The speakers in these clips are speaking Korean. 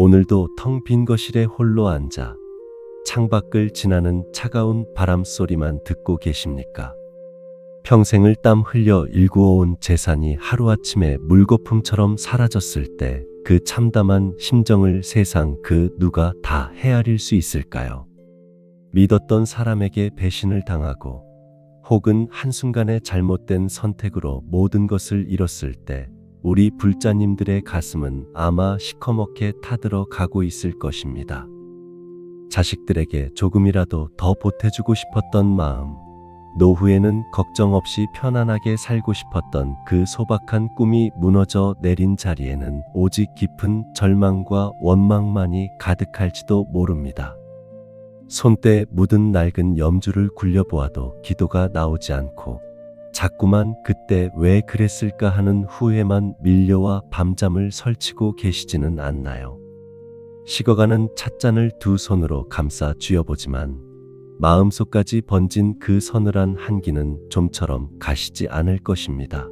오늘도 텅 빈 거실에 홀로 앉아 창밖을 지나는 차가운 바람 소리만 듣고 계십니까? 평생을 땀 흘려 일구어온 재산이 하루아침에 물거품처럼 사라졌을 때 그 참담한 심정을 세상 그 누가 다 헤아릴 수 있을까요? 믿었던 사람에게 배신을 당하고 혹은 한순간의 잘못된 선택으로 모든 것을 잃었을 때 우리 불자님들의 가슴은 아마 시커멓게 타들어 가고 있을 것입니다. 자식들에게 조금이라도 더 보태주고 싶었던 마음, 노후에는 걱정 없이 편안하게 살고 싶었던 그 소박한 꿈이 무너져 내린 자리에는 오직 깊은 절망과 원망만이 가득할지도 모릅니다. 손때에 묻은 낡은 염주를 굴려보아도 기도가 나오지 않고 자꾸만 그때 왜 그랬을까 하는 후회만 밀려와 밤잠을 설치고 계시지는 않나요? 식어가는 찻잔을 두 손으로 감싸 쥐어보지만 마음속까지 번진 그 서늘한 한기는 좀처럼 가시지 않을 것입니다.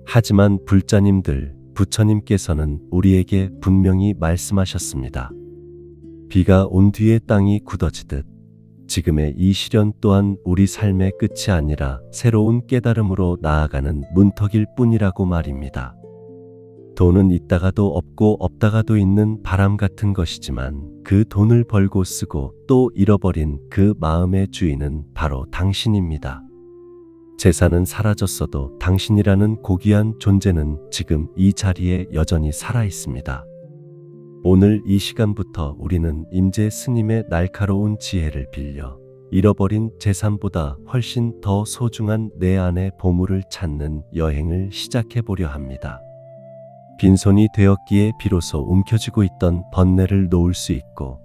하지만 불자님들, 부처님께서는 우리에게 분명히 말씀하셨습니다. 비가 온 뒤에 땅이 굳어지듯 지금의 이 시련 또한 우리 삶의 끝이 아니라 새로운 깨달음으로 나아가는 문턱일 뿐이라고 말입니다. 돈은 있다가도 없고 없다가도 있는 바람 같은 것이지만 그 돈을 벌고 쓰고 또 잃어버린 그 마음의 주인은 바로 당신입니다. 재산은 사라졌어도 당신이라는 고귀한 존재는 지금 이 자리에 여전히 살아 있습니다. 오늘 이 시간부터 우리는 임재 스님의 날카로운 지혜를 빌려 잃어버린 재산보다 훨씬 더 소중한 내 안의 보물을 찾는 여행을 시작해 보려 합니다. 빈손이 되었기에 비로소 움켜쥐고 있던 번뇌를 놓을 수 있고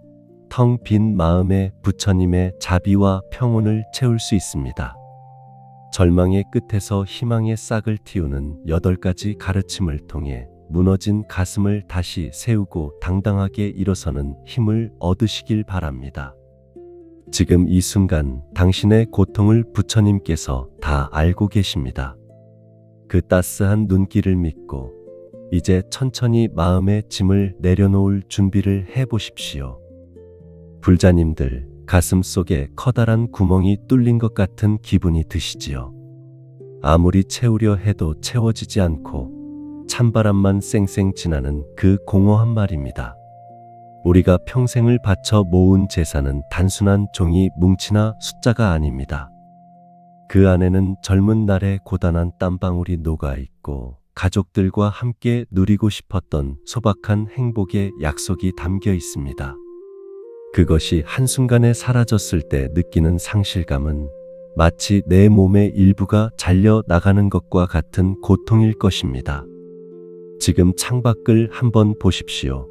텅 빈 마음에 부처님의 자비와 평온을 채울 수 있습니다. 절망의 끝에서 희망의 싹을 틔우는 8가지 가르침을 통해 무너진 가슴을 다시 세우고 당당하게 일어서는 힘을 얻으시길 바랍니다. 지금 이 순간 당신의 고통을 부처님께서 다 알고 계십니다. 그 따스한 눈길을 믿고 이제 천천히 마음의 짐을 내려놓을 준비를 해보십시오. 불자님들, 가슴 속에 커다란 구멍이 뚫린 것 같은 기분이 드시지요. 아무리 채우려 해도 채워지지 않고 찬바람만 쌩쌩 지나는 그 공허한 말입니다. 우리가 평생을 바쳐 모은 재산은 단순한 종이 뭉치나 숫자가 아닙니다. 그 안에는 젊은 날의 고단한 땀방울이 녹아있고 가족들과 함께 누리고 싶었던 소박한 행복의 약속이 담겨 있습니다. 그것이 한순간에 사라졌을 때 느끼는 상실감은 마치 내 몸의 일부가 잘려 나가는 것과 같은 고통일 것입니다. 지금 창밖을 한번 보십시오.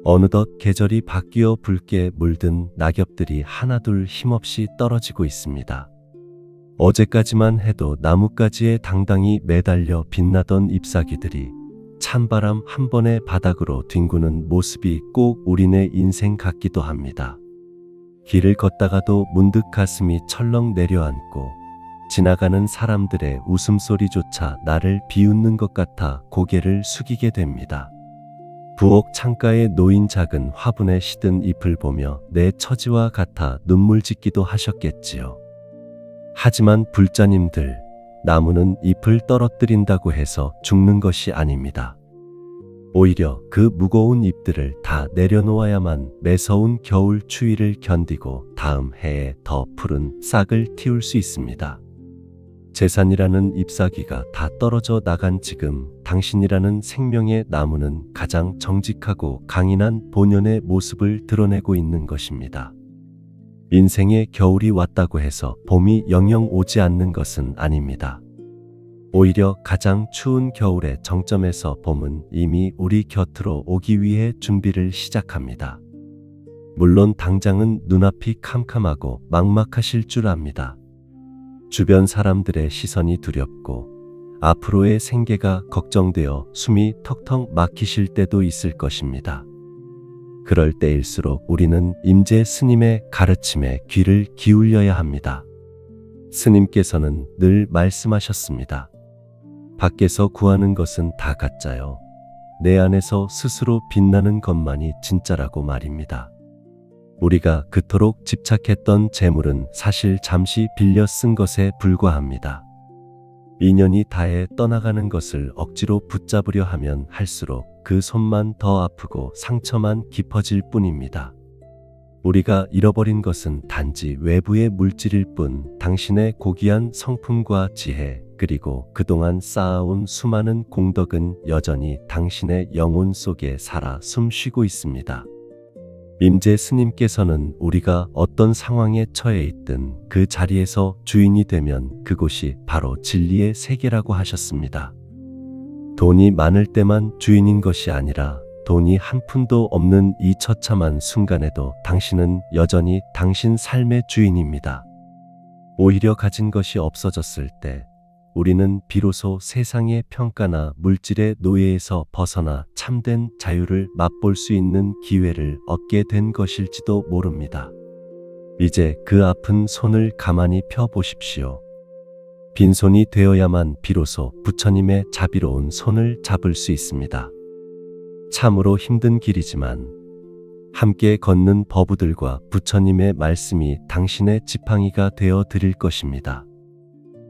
어느덧 계절이 바뀌어 붉게 물든 낙엽들이 하나둘 힘없이 떨어지고 있습니다. 어제까지만 해도 나뭇가지에 당당히 매달려 빛나던 잎사귀들이 찬바람 한 번에 바닥으로 뒹구는 모습이 꼭 우리네 인생 같기도 합니다. 길을 걷다가도 문득 가슴이 철렁 내려앉고 지나가는 사람들의 웃음소리조차 나를 비웃는 것 같아 고개를 숙이게 됩니다. 부엌 창가에 놓인 작은 화분에 시든 잎을 보며 내 처지와 같아 눈물 짓기도 하셨겠지요. 하지만 불자님들, 나무는 잎을 떨어뜨린다고 해서 죽는 것이 아닙니다. 오히려 그 무거운 잎들을 다 내려놓아야만 매서운 겨울 추위를 견디고 다음 해에 더 푸른 싹을 틔울 수 있습니다. 재산이라는 잎사귀가 다 떨어져 나간 지금 당신이라는 생명의 나무는 가장 정직하고 강인한 본연의 모습을 드러내고 있는 것입니다. 인생의 겨울이 왔다고 해서 봄이 영영 오지 않는 것은 아닙니다. 오히려 가장 추운 겨울의 정점에서 봄은 이미 우리 곁으로 오기 위해 준비를 시작합니다. 물론 당장은 눈앞이 캄캄하고 막막하실 줄 압니다. 주변 사람들의 시선이 두렵고 앞으로의 생계가 걱정되어 숨이 턱턱 막히실 때도 있을 것입니다. 그럴 때일수록 우리는 임재 스님의 가르침에 귀를 기울여야 합니다. 스님께서는 늘 말씀하셨습니다. 밖에서 구하는 것은 다 가짜요. 내 안에서 스스로 빛나는 것만이 진짜라고 말입니다. 우리가 그토록 집착했던 재물은 사실 잠시 빌려 쓴 것에 불과합니다. 인연이 다해 떠나가는 것을 억지로 붙잡으려 하면 할수록 그 손만 더 아프고 상처만 깊어질 뿐입니다. 우리가 잃어버린 것은 단지 외부의 물질일 뿐, 당신의 고귀한 성품과 지혜, 그리고 그동안 쌓아온 수많은 공덕은 여전히 당신의 영혼 속에 살아 숨쉬고 있습니다. 임재 스님께서는 우리가 어떤 상황에 처해 있든 그 자리에서 주인이 되면 그곳이 바로 진리의 세계라고 하셨습니다. 돈이 많을 때만 주인인 것이 아니라 돈이 한 푼도 없는 이 처참한 순간에도 당신은 여전히 당신 삶의 주인입니다. 오히려 가진 것이 없어졌을 때 우리는 비로소 세상의 평가나 물질의 노예에서 벗어나 참된 자유를 맛볼 수 있는 기회를 얻게 된 것일지도 모릅니다. 이제 그 아픈 손을 가만히 펴 보십시오. 빈손이 되어야만 비로소 부처님의 자비로운 손을 잡을 수 있습니다. 참으로 힘든 길이지만 함께 걷는 버부들과 부처님의 말씀이 당신의 지팡이가 되어 드릴 것입니다.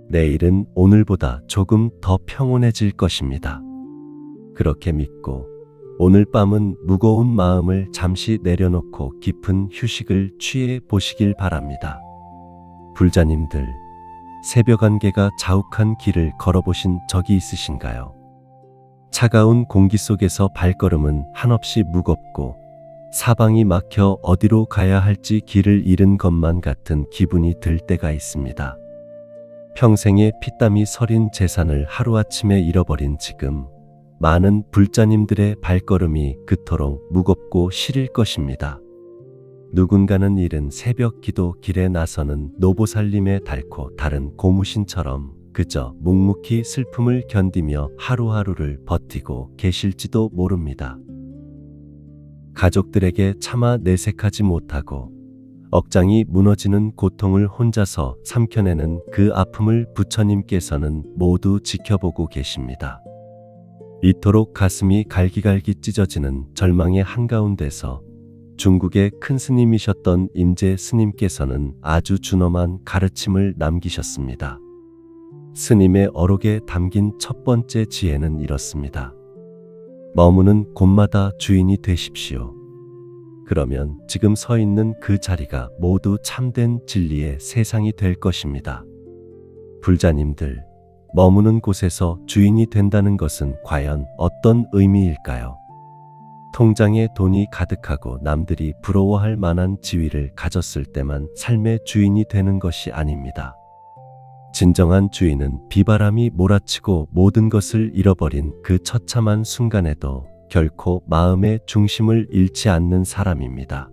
내일은 오늘보다 조금 더 평온해질 것입니다. 그렇게 믿고 오늘 밤은 무거운 마음을 잠시 내려놓고 깊은 휴식을 취해 보시길 바랍니다. 불자님들, 새벽 안개가 자욱한 길을 걸어보신 적이 있으신가요? 차가운 공기 속에서 발걸음은 한없이 무겁고 사방이 막혀 어디로 가야 할지 길을 잃은 것만 같은 기분이 들 때가 있습니다. 평생의 피땀이 서린 재산을 하루아침에 잃어버린 지금 많은 불자님들의 발걸음이 그토록 무겁고 시릴 것입니다. 누군가는 이른 새벽 기도 길에 나서는 노보살님의 닳고 다른 고무신처럼 그저 묵묵히 슬픔을 견디며 하루하루를 버티고 계실지도 모릅니다. 가족들에게 차마 내색하지 못하고 억장이 무너지는 고통을 혼자서 삼켜내는 그 아픔을 부처님께서는 모두 지켜보고 계십니다. 이토록 가슴이 갈기갈기 찢어지는 절망의 한가운데서 중국의 큰 스님이셨던 임재 스님께서는 아주 준엄한 가르침을 남기셨습니다. 스님의 어록에 담긴 첫 번째 지혜는 이렇습니다. 머무는 곳마다 주인이 되십시오. 그러면 지금 서 있는 그 자리가 모두 참된 진리의 세상이 될 것입니다. 불자님들, 머무는 곳에서 주인이 된다는 것은 과연 어떤 의미일까요? 통장에 돈이 가득하고 남들이 부러워할 만한 지위를 가졌을 때만 삶의 주인이 되는 것이 아닙니다. 진정한 주인은 비바람이 몰아치고 모든 것을 잃어버린 그 처참한 순간에도 결코 마음의 중심을 잃지 않는 사람입니다.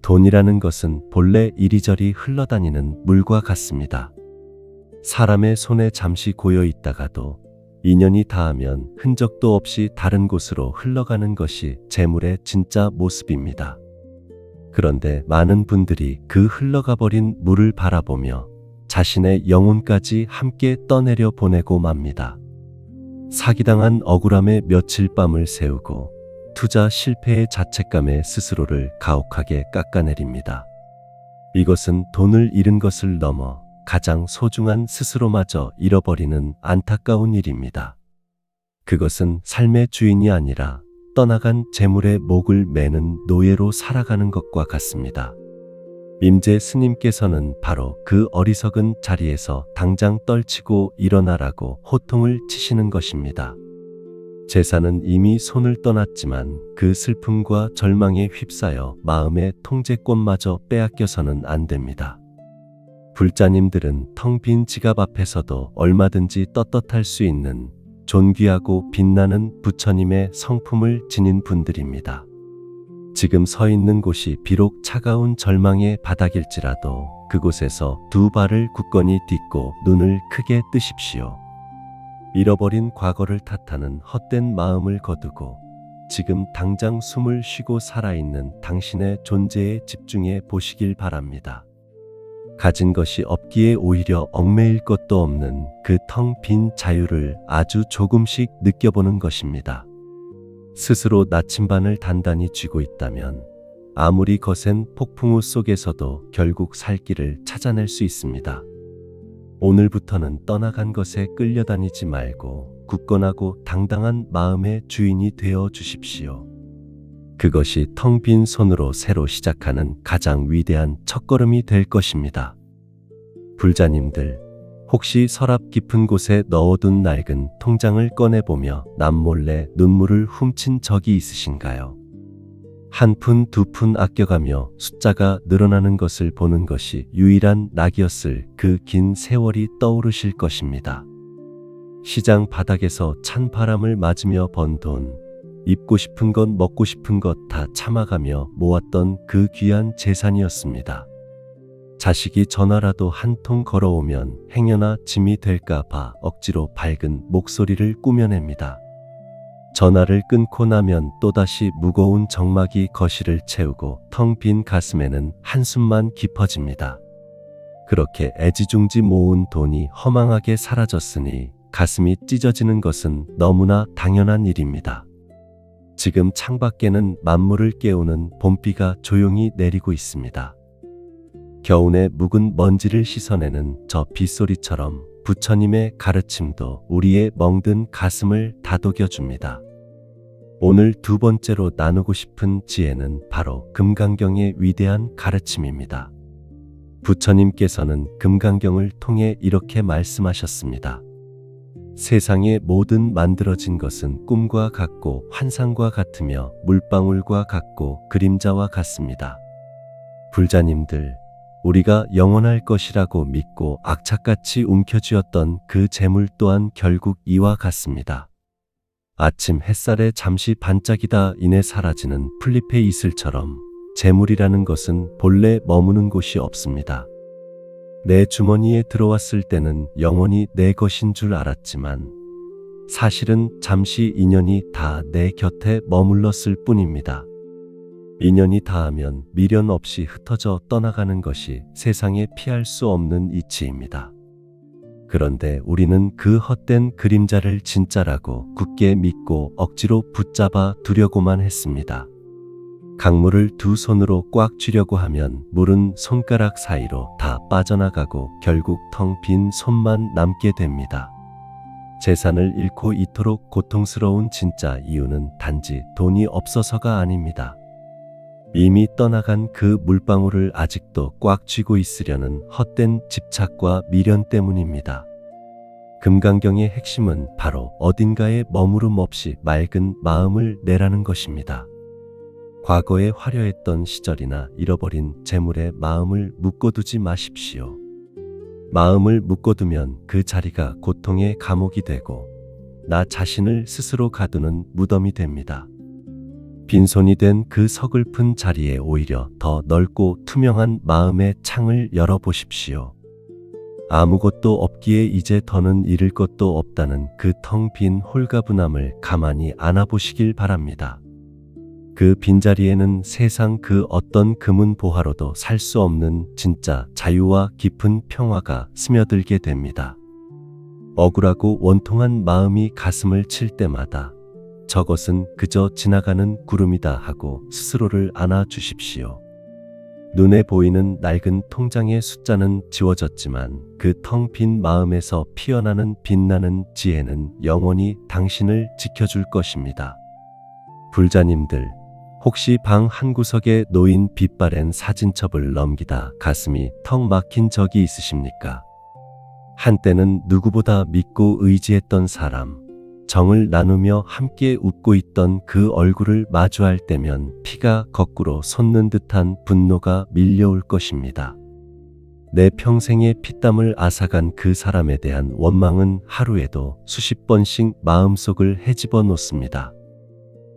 돈이라는 것은 본래 이리저리 흘러다니는 물과 같습니다. 사람의 손에 잠시 고여 있다가도 인연이 닿으면 흔적도 없이 다른 곳으로 흘러가는 것이 재물의 진짜 모습입니다. 그런데 많은 분들이 그 흘러가 버린 물을 바라보며 자신의 영혼까지 함께 떠내려 보내고 맙니다. 사기당한 억울함에 며칠 밤을 새우고 투자 실패의 자책감에 스스로를 가혹하게 깎아내립니다. 이것은 돈을 잃은 것을 넘어 가장 소중한 스스로마저 잃어버리는 안타까운 일입니다. 그것은 삶의 주인이 아니라 떠나간 재물의 목을 매는 노예로 살아가는 것과 같습니다. 임재 스님께서는 바로 그 어리석은 자리에서 당장 떨치고 일어나라고 호통을 치시는 것입니다. 재산은 이미 손을 떠났지만 그 슬픔과 절망에 휩싸여 마음의 통제권마저 빼앗겨서는 안 됩니다. 불자님들은 텅 빈 지갑 앞에서도 얼마든지 떳떳할 수 있는 존귀하고 빛나는 부처님의 성품을 지닌 분들입니다. 지금 서 있는 곳이 비록 차가운 절망의 바닥일지라도 그곳에서 두 발을 굳건히 딛고 눈을 크게 뜨십시오. 잃어버린 과거를 탓하는 헛된 마음을 거두고 지금 당장 숨을 쉬고 살아있는 당신의 존재에 집중해 보시길 바랍니다. 가진 것이 없기에 오히려 얽매일 것도 없는 그 텅 빈 자유를 아주 조금씩 느껴보는 것입니다. 스스로 나침반을 단단히 쥐고 있다면 아무리 거센 폭풍우 속에서도 결국 살 길을 찾아낼 수 있습니다. 오늘부터는 떠나간 것에 끌려다니지 말고 굳건하고 당당한 마음의 주인이 되어 주십시오. 그것이 텅 빈 손으로 새로 시작하는 가장 위대한 첫걸음이 될 것입니다. 불자님들, 혹시 서랍 깊은 곳에 넣어둔 낡은 통장을 꺼내보며 남몰래 눈물을 훔친 적이 있으신가요? 한 푼, 두 푼 아껴가며 숫자가 늘어나는 것을 보는 것이 유일한 낙이었을 그 긴 세월이 떠오르실 것입니다. 시장 바닥에서 찬 바람을 맞으며 번 돈, 입고 싶은 것, 먹고 싶은 것 다 참아가며 모았던 그 귀한 재산이었습니다. 자식이 전화라도 한 통 걸어오면 행여나 짐이 될까 봐 억지로 밝은 목소리를 꾸며냅니다. 전화를 끊고 나면 또다시 무거운 정막이 거실을 채우고 텅 빈 가슴에는 한숨만 깊어집니다. 그렇게 애지중지 모은 돈이 허망하게 사라졌으니 가슴이 찢어지는 것은 너무나 당연한 일입니다. 지금 창밖에는 만물을 깨우는 봄비가 조용히 내리고 있습니다. 겨우내 묵은 먼지를 씻어내는 저 빗소리처럼 부처님의 가르침도 우리의 멍든 가슴을 다독여줍니다. 오늘 두 번째로 나누고 싶은 지혜는 바로 금강경의 위대한 가르침입니다. 부처님께서는 금강경을 통해 이렇게 말씀하셨습니다. 세상의 모든 만들어진 것은 꿈과 같고 환상과 같으며 물방울과 같고 그림자와 같습니다. 불자님들, 우리가 영원할 것이라고 믿고 악착같이 움켜쥐었던 그 재물 또한 결국 이와 같습니다. 아침 햇살에 잠시 반짝이다 이내 사라지는 풀잎의 이슬처럼 재물이라는 것은 본래 머무는 곳이 없습니다. 내 주머니에 들어왔을 때는 영원히 내 것인 줄 알았지만 사실은 잠시 인연이 다 내 곁에 머물렀을 뿐입니다. 인연이 닿으면 미련 없이 흩어져 떠나가는 것이 세상에 피할 수 없는 이치입니다. 그런데 우리는 그 헛된 그림자를 진짜라고 굳게 믿고 억지로 붙잡아 두려고만 했습니다. 강물을 두 손으로 꽉 쥐려고 하면 물은 손가락 사이로 다 빠져나가고 결국 텅 빈 손만 남게 됩니다. 재산을 잃고 이토록 고통스러운 진짜 이유는 단지 돈이 없어서가 아닙니다. 이미 떠나간 그 물방울을 아직도 꽉 쥐고 있으려는 헛된 집착과 미련 때문입니다. 금강경의 핵심은 바로 어딘가에 머무름 없이 맑은 마음을 내라는 것입니다. 과거에 화려했던 시절이나 잃어버린 재물에 마음을 묶어두지 마십시오. 마음을 묶어두면 그 자리가 고통의 감옥이 되고 나 자신을 스스로 가두는 무덤이 됩니다. 빈손이 된 그 서글픈 자리에 오히려 더 넓고 투명한 마음의 창을 열어보십시오. 아무것도 없기에 이제 더는 잃을 것도 없다는 그 텅 빈 홀가분함을 가만히 안아보시길 바랍니다. 그 빈자리에는 세상 그 어떤 금은 보화로도 살 수 없는 진짜 자유와 깊은 평화가 스며들게 됩니다. 억울하고 원통한 마음이 가슴을 칠 때마다 저것은 그저 지나가는 구름이다 하고 스스로를 안아주십시오. 눈에 보이는 낡은 통장의 숫자는 지워졌지만 그 텅 빈 마음에서 피어나는 빛나는 지혜는 영원히 당신을 지켜줄 것입니다. 불자님들, 혹시 방 한구석에 놓인 빛바랜 사진첩을 넘기다 가슴이 턱 막힌 적이 있으십니까? 한때는 누구보다 믿고 의지했던 사람, 정을 나누며 함께 웃고 있던 그 얼굴을 마주할 때면 피가 거꾸로 솟는 듯한 분노가 밀려올 것입니다. 내 평생의 피땀을 앗아간 그 사람에 대한 원망은 하루에도 수십 번씩 마음속을 헤집어 놓습니다.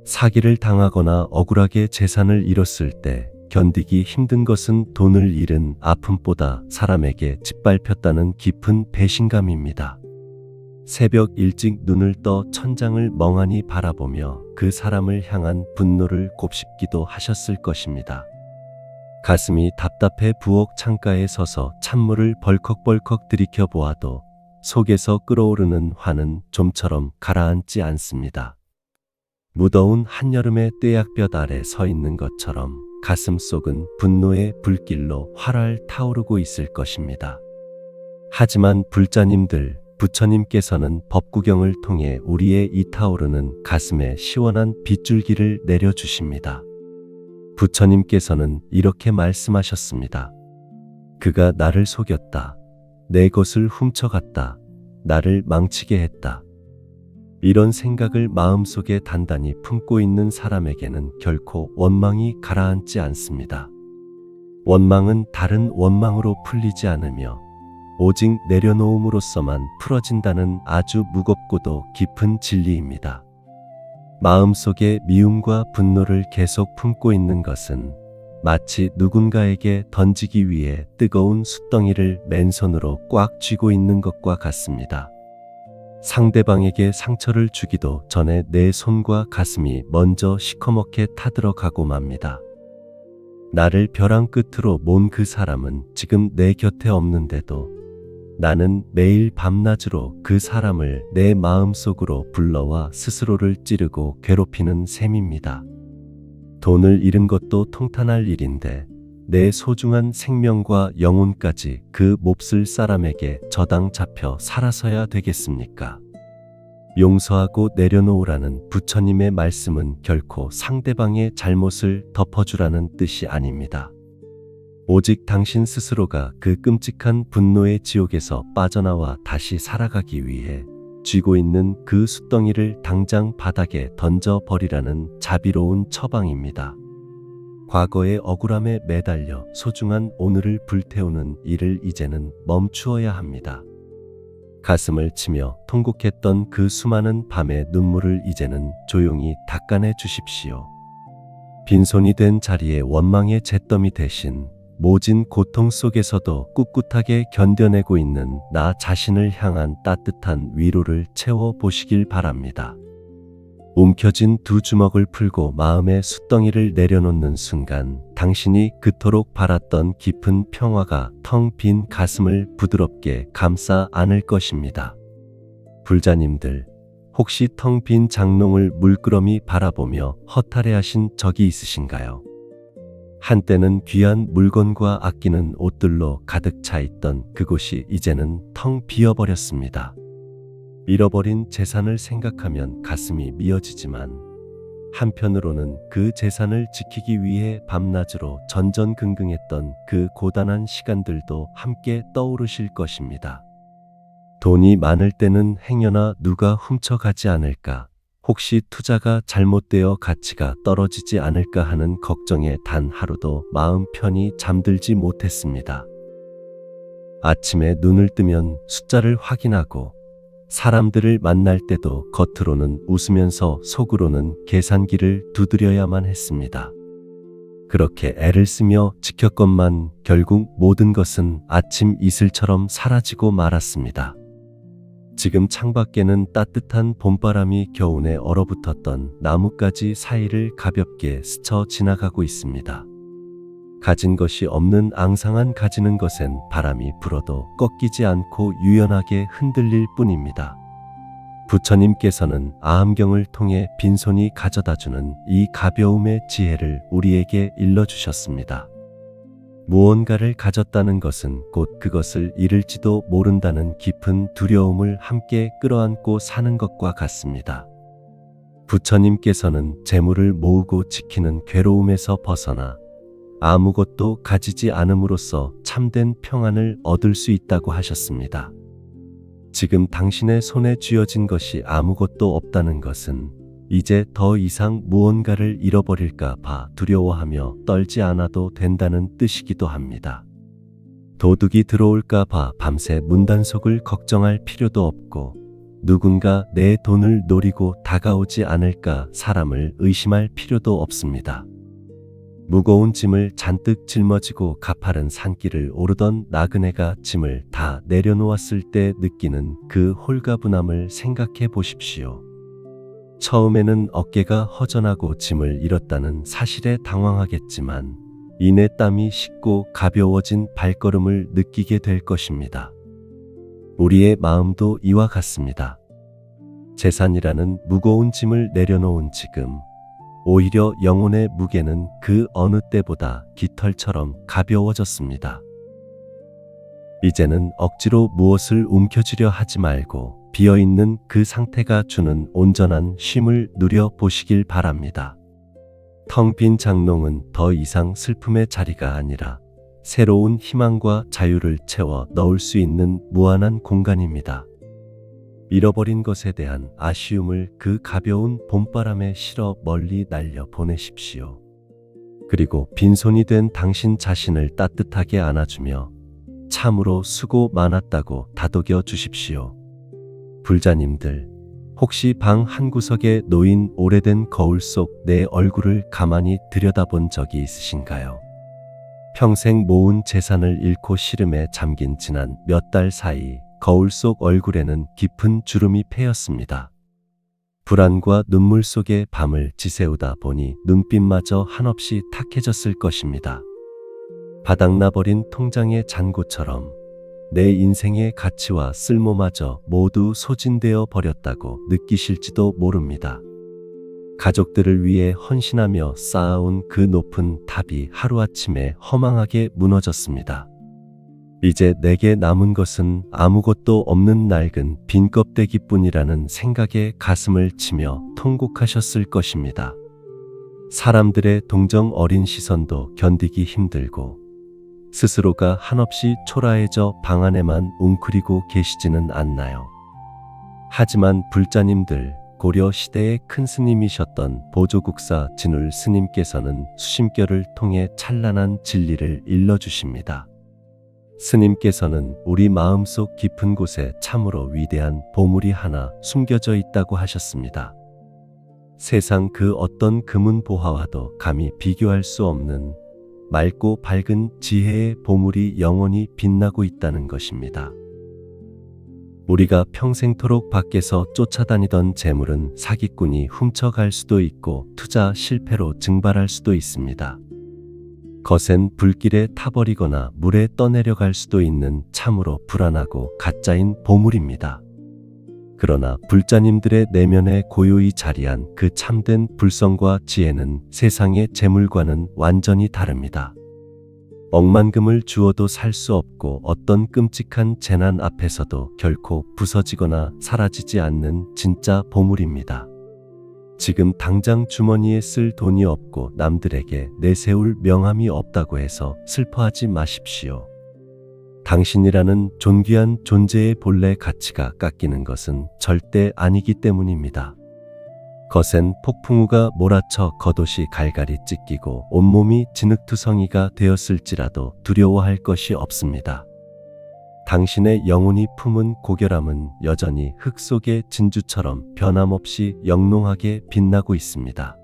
사기를 당하거나 억울하게 재산을 잃었을 때 견디기 힘든 것은 돈을 잃은 아픔보다 사람에게 짓밟혔다는 깊은 배신감입니다. 새벽 일찍 눈을 떠 천장을 멍하니 바라보며 그 사람을 향한 분노를 곱씹기도 하셨을 것입니다. 가슴이 답답해 부엌 창가에 서서 찬물을 벌컥벌컥 들이켜 보아도 속에서 끓어오르는 화는 좀처럼 가라앉지 않습니다. 무더운 한여름의 떼약볕 아래 서 있는 것처럼 가슴속은 분노의 불길로 활활 타오르고 있을 것입니다. 하지만 불자님들, 부처님께서는 법구경을 통해 우리의 이 타오르는 가슴에 시원한 빗줄기를 내려주십니다. 부처님께서는 이렇게 말씀하셨습니다. 그가 나를 속였다. 내 것을 훔쳐갔다. 나를 망치게 했다. 이런 생각을 마음속에 단단히 품고 있는 사람에게는 결코 원망이 가라앉지 않습니다. 원망은 다른 원망으로 풀리지 않으며 오직 내려놓음으로써만 풀어진다는 아주 무겁고도 깊은 진리입니다. 마음속에 미움과 분노를 계속 품고 있는 것은 마치 누군가에게 던지기 위해 뜨거운 숯덩이를 맨손으로 꽉 쥐고 있는 것과 같습니다. 상대방에게 상처를 주기도 전에 내 손과 가슴이 먼저 시커멓게 타들어가고 맙니다. 나를 벼랑 끝으로 몬 그 사람은 지금 내 곁에 없는데도 나는 매일 밤낮으로 그 사람을 내 마음속으로 불러와 스스로를 찌르고 괴롭히는 셈입니다. 돈을 잃은 것도 통탄할 일인데 내 소중한 생명과 영혼까지 그 몹쓸 사람에게 저당 잡혀 살아서야 되겠습니까? 용서하고 내려놓으라는 부처님의 말씀은 결코 상대방의 잘못을 덮어주라는 뜻이 아닙니다. 오직 당신 스스로가 그 끔찍한 분노의 지옥에서 빠져나와 다시 살아가기 위해 쥐고 있는 그 숯덩이를 당장 바닥에 던져버리라는 자비로운 처방입니다. 과거의 억울함에 매달려 소중한 오늘을 불태우는 일을 이제는 멈추어야 합니다. 가슴을 치며 통곡했던 그 수많은 밤의 눈물을 이제는 조용히 닦아내 주십시오. 빈손이 된 자리에 원망의 잿더미 대신 모진 고통 속에서도 꿋꿋하게 견뎌내고 있는 나 자신을 향한 따뜻한 위로를 채워보시길 바랍니다. 움켜쥔 두 주먹을 풀고 마음의 숯덩이를 내려놓는 순간 당신이 그토록 바랐던 깊은 평화가 텅 빈 가슴을 부드럽게 감싸 안을 것입니다. 불자님들, 혹시 텅 빈 장롱을 물끄러미 바라보며 허탈해하신 적이 있으신가요? 한때는 귀한 물건과 아끼는 옷들로 가득 차 있던 그곳이 이제는 텅 비어버렸습니다. 잃어버린 재산을 생각하면 가슴이 미어지지만 한편으로는 그 재산을 지키기 위해 밤낮으로 전전긍긍했던 그 고단한 시간들도 함께 떠오르실 것입니다. 돈이 많을 때는 행여나 누가 훔쳐가지 않을까, 혹시 투자가 잘못되어 가치가 떨어지지 않을까 하는 걱정에 단 하루도 마음 편히 잠들지 못했습니다. 아침에 눈을 뜨면 숫자를 확인하고 사람들을 만날 때도 겉으로는 웃으면서 속으로는 계산기를 두드려야만 했습니다. 그렇게 애를 쓰며 지켰건만 결국 모든 것은 아침 이슬처럼 사라지고 말았습니다. 지금 창밖에는 따뜻한 봄바람이 겨우내 얼어붙었던 나뭇가지 사이를 가볍게 스쳐 지나가고 있습니다. 가진 것이 없는 앙상한 가지는 것엔 바람이 불어도 꺾이지 않고 유연하게 흔들릴 뿐입니다. 부처님께서는 아함경을 통해 빈손이 가져다주는 이 가벼움의 지혜를 우리에게 일러주셨습니다. 무언가를 가졌다는 것은 곧 그것을 잃을지도 모른다는 깊은 두려움을 함께 끌어안고 사는 것과 같습니다. 부처님께서는 재물을 모으고 지키는 괴로움에서 벗어나 아무것도 가지지 않음으로써 참된 평안을 얻을 수 있다고 하셨습니다. 지금 당신의 손에 쥐어진 것이 아무것도 없다는 것은 이제 더 이상 무언가를 잃어버릴까 봐 두려워하며 떨지 않아도 된다는 뜻이기도 합니다. 도둑이 들어올까 봐 밤새 문단속을 걱정할 필요도 없고 누군가 내 돈을 노리고 다가오지 않을까 사람을 의심할 필요도 없습니다. 무거운 짐을 잔뜩 짊어지고 가파른 산길을 오르던 나그네가 짐을 다 내려놓았을 때 느끼는 그 홀가분함을 생각해 보십시오. 처음에는 어깨가 허전하고 짐을 잃었다는 사실에 당황하겠지만 이내 땀이 식고 가벼워진 발걸음을 느끼게 될 것입니다. 우리의 마음도 이와 같습니다. 재산이라는 무거운 짐을 내려놓은 지금, 오히려 영혼의 무게는 그 어느 때보다 깃털처럼 가벼워졌습니다. 이제는 억지로 무엇을 움켜쥐려 하지 말고 비어있는 그 상태가 주는 온전한 쉼을 누려보시길 바랍니다. 텅 빈 장롱은 더 이상 슬픔의 자리가 아니라 새로운 희망과 자유를 채워 넣을 수 있는 무한한 공간입니다. 잃어버린 것에 대한 아쉬움을 그 가벼운 봄바람에 실어 멀리 날려 보내십시오. 그리고 빈손이 된 당신 자신을 따뜻하게 안아주며 참으로 수고 많았다고 다독여 주십시오. 불자님들, 혹시 방 한구석에 놓인 오래된 거울 속 내 얼굴을 가만히 들여다본 적이 있으신가요? 평생 모은 재산을 잃고 시름에 잠긴 지난 몇 달 사이 거울 속 얼굴에는 깊은 주름이 패였습니다. 불안과 눈물 속에 밤을 지새우다 보니 눈빛마저 한없이 탁해졌을 것입니다. 바닥나버린 통장의 잔고처럼 내 인생의 가치와 쓸모마저 모두 소진되어 버렸다고 느끼실지도 모릅니다. 가족들을 위해 헌신하며 쌓아온 그 높은 탑이 하루아침에 허망하게 무너졌습니다. 이제 내게 남은 것은 아무것도 없는 낡은 빈 껍데기뿐이라는 생각에 가슴을 치며 통곡하셨을 것입니다. 사람들의 동정 어린 시선도 견디기 힘들고 스스로가 한없이 초라해져 방 안에만 웅크리고 계시지는 않나요? 하지만 불자님들, 고려 시대의 큰 스님이셨던 보조국사 진울 스님께서는 수심결을 통해 찬란한 진리를 일러주십니다. 스님께서는 우리 마음속 깊은 곳에 참으로 위대한 보물이 하나 숨겨져 있다고 하셨습니다. 세상 그 어떤 금은 보화와도 감히 비교할 수 없는 맑고 밝은 지혜의 보물이 영원히 빛나고 있다는 것입니다. 우리가 평생토록 밖에서 쫓아다니던 재물은 사기꾼이 훔쳐갈 수도 있고 투자 실패로 증발할 수도 있습니다. 거센 불길에 타버리거나 물에 떠내려갈 수도 있는 참으로 불안하고 가짜인 보물입니다. 그러나 불자님들의 내면에 고요히 자리한 그 참된 불성과 지혜는 세상의 재물과는 완전히 다릅니다. 억만금을 주어도 살 수 없고 어떤 끔찍한 재난 앞에서도 결코 부서지거나 사라지지 않는 진짜 보물입니다. 지금 당장 주머니에 쓸 돈이 없고 남들에게 내세울 명함이 없다고 해서 슬퍼하지 마십시오. 당신이라는 존귀한 존재의 본래 가치가 깎이는 것은 절대 아니기 때문입니다. 거센 폭풍우가 몰아쳐 겉옷이 갈갈이 찢기고 온몸이 진흙투성이가 되었을지라도 두려워할 것이 없습니다. 당신의 영혼이 품은 고결함은 여전히 흙 속의 진주처럼 변함없이 영롱하게 빛나고 있습니다.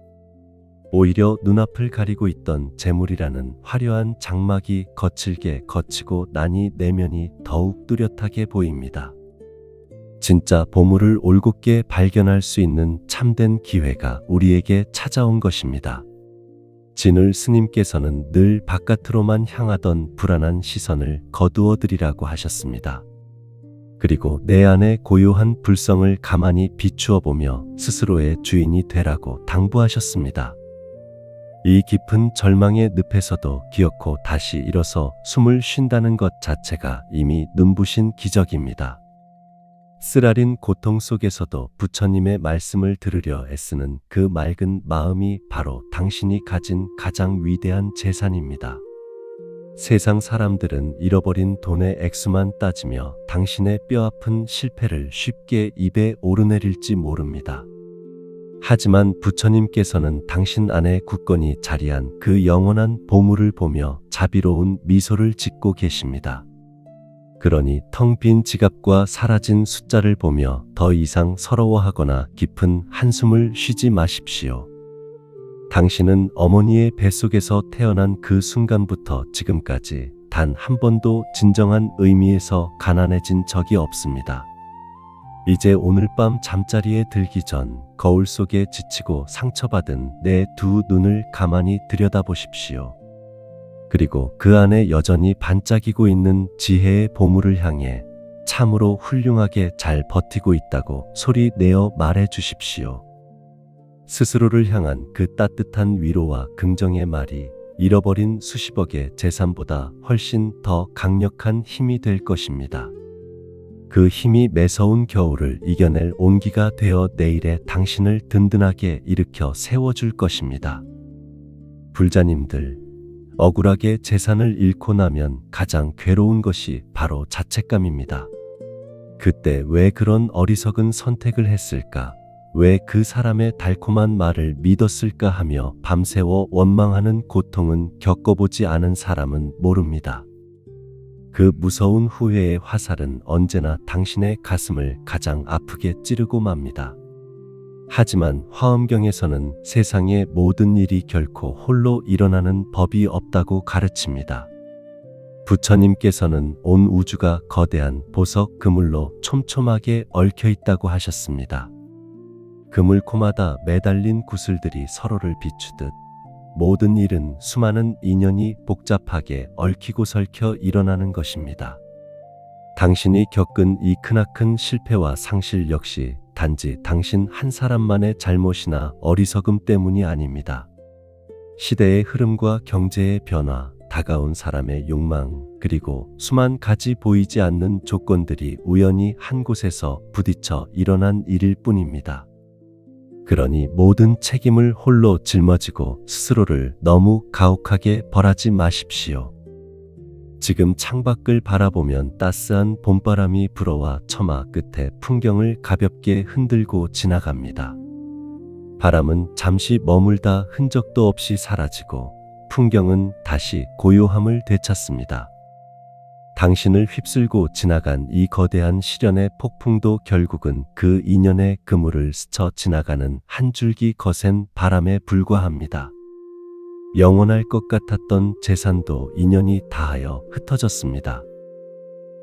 오히려 눈앞을 가리고 있던 재물이라는 화려한 장막이 거칠게 걷히고 나니 내면이 더욱 뚜렷하게 보입니다. 진짜 보물을 올곧게 발견할 수 있는 참된 기회가 우리에게 찾아온 것입니다. 진울 스님께서는 늘 바깥으로만 향하던 불안한 시선을 거두어 드리라고 하셨습니다. 그리고 내 안의 고요한 불성을 가만히 비추어 보며 스스로의 주인이 되라고 당부하셨습니다. 이 깊은 절망의 늪에서도 기어코 다시 일어서 숨을 쉰다는 것 자체가 이미 눈부신 기적입니다. 쓰라린 고통 속에서도 부처님의 말씀을 들으려 애쓰는 그 맑은 마음이 바로 당신이 가진 가장 위대한 재산입니다. 세상 사람들은 잃어버린 돈의 액수만 따지며 당신의 뼈아픈 실패를 쉽게 입에 오르내릴지 모릅니다. 하지만 부처님께서는 당신 안에 굳건히 자리한 그 영원한 보물을 보며 자비로운 미소를 짓고 계십니다. 그러니 텅 빈 지갑과 사라진 숫자를 보며 더 이상 서러워하거나 깊은 한숨을 쉬지 마십시오. 당신은 어머니의 뱃속에서 태어난 그 순간부터 지금까지 단 한 번도 진정한 의미에서 가난해진 적이 없습니다. 이제 오늘 밤 잠자리에 들기 전 거울 속에 지치고 상처받은 내 두 눈을 가만히 들여다보십시오. 그리고 그 안에 여전히 반짝이고 있는 지혜의 보물을 향해 참으로 훌륭하게 잘 버티고 있다고 소리 내어 말해 주십시오. 스스로를 향한 그 따뜻한 위로와 긍정의 말이 잃어버린 수십억의 재산보다 훨씬 더 강력한 힘이 될 것입니다. 그 힘이 매서운 겨울을 이겨낼 온기가 되어 내일의 당신을 든든하게 일으켜 세워줄 것입니다. 불자님들, 억울하게 재산을 잃고 나면 가장 괴로운 것이 바로 자책감입니다. 그때 왜 그런 어리석은 선택을 했을까? 왜 그 사람의 달콤한 말을 믿었을까 하며 밤새워 원망하는 고통은 겪어보지 않은 사람은 모릅니다. 그 무서운 후회의 화살은 언제나 당신의 가슴을 가장 아프게 찌르고 맙니다. 하지만 화엄경에서는 세상의 모든 일이 결코 홀로 일어나는 법이 없다고 가르칩니다. 부처님께서는 온 우주가 거대한 보석 그물로 촘촘하게 얽혀 있다고 하셨습니다. 그물코마다 매달린 구슬들이 서로를 비추듯 모든 일은 수많은 인연이 복잡하게 얽히고 설켜 일어나는 것입니다. 당신이 겪은 이 크나큰 실패와 상실 역시 단지 당신 한 사람만의 잘못이나 어리석음 때문이 아닙니다. 시대의 흐름과 경제의 변화, 다가온 사람의 욕망, 그리고 수만 가지 보이지 않는 조건들이 우연히 한 곳에서 부딪혀 일어난 일일 뿐입니다. 그러니 모든 책임을 홀로 짊어지고 스스로를 너무 가혹하게 벌하지 마십시오. 지금 창밖을 바라보면 따스한 봄바람이 불어와 처마 끝에 풍경을 가볍게 흔들고 지나갑니다. 바람은 잠시 머물다 흔적도 없이 사라지고 풍경은 다시 고요함을 되찾습니다. 당신을 휩쓸고 지나간 이 거대한 시련의 폭풍도 결국은 그 인연의 그물을 스쳐 지나가는 한 줄기 거센 바람에 불과합니다. 영원할 것 같았던 재산도 인연이 다하여 흩어졌습니다.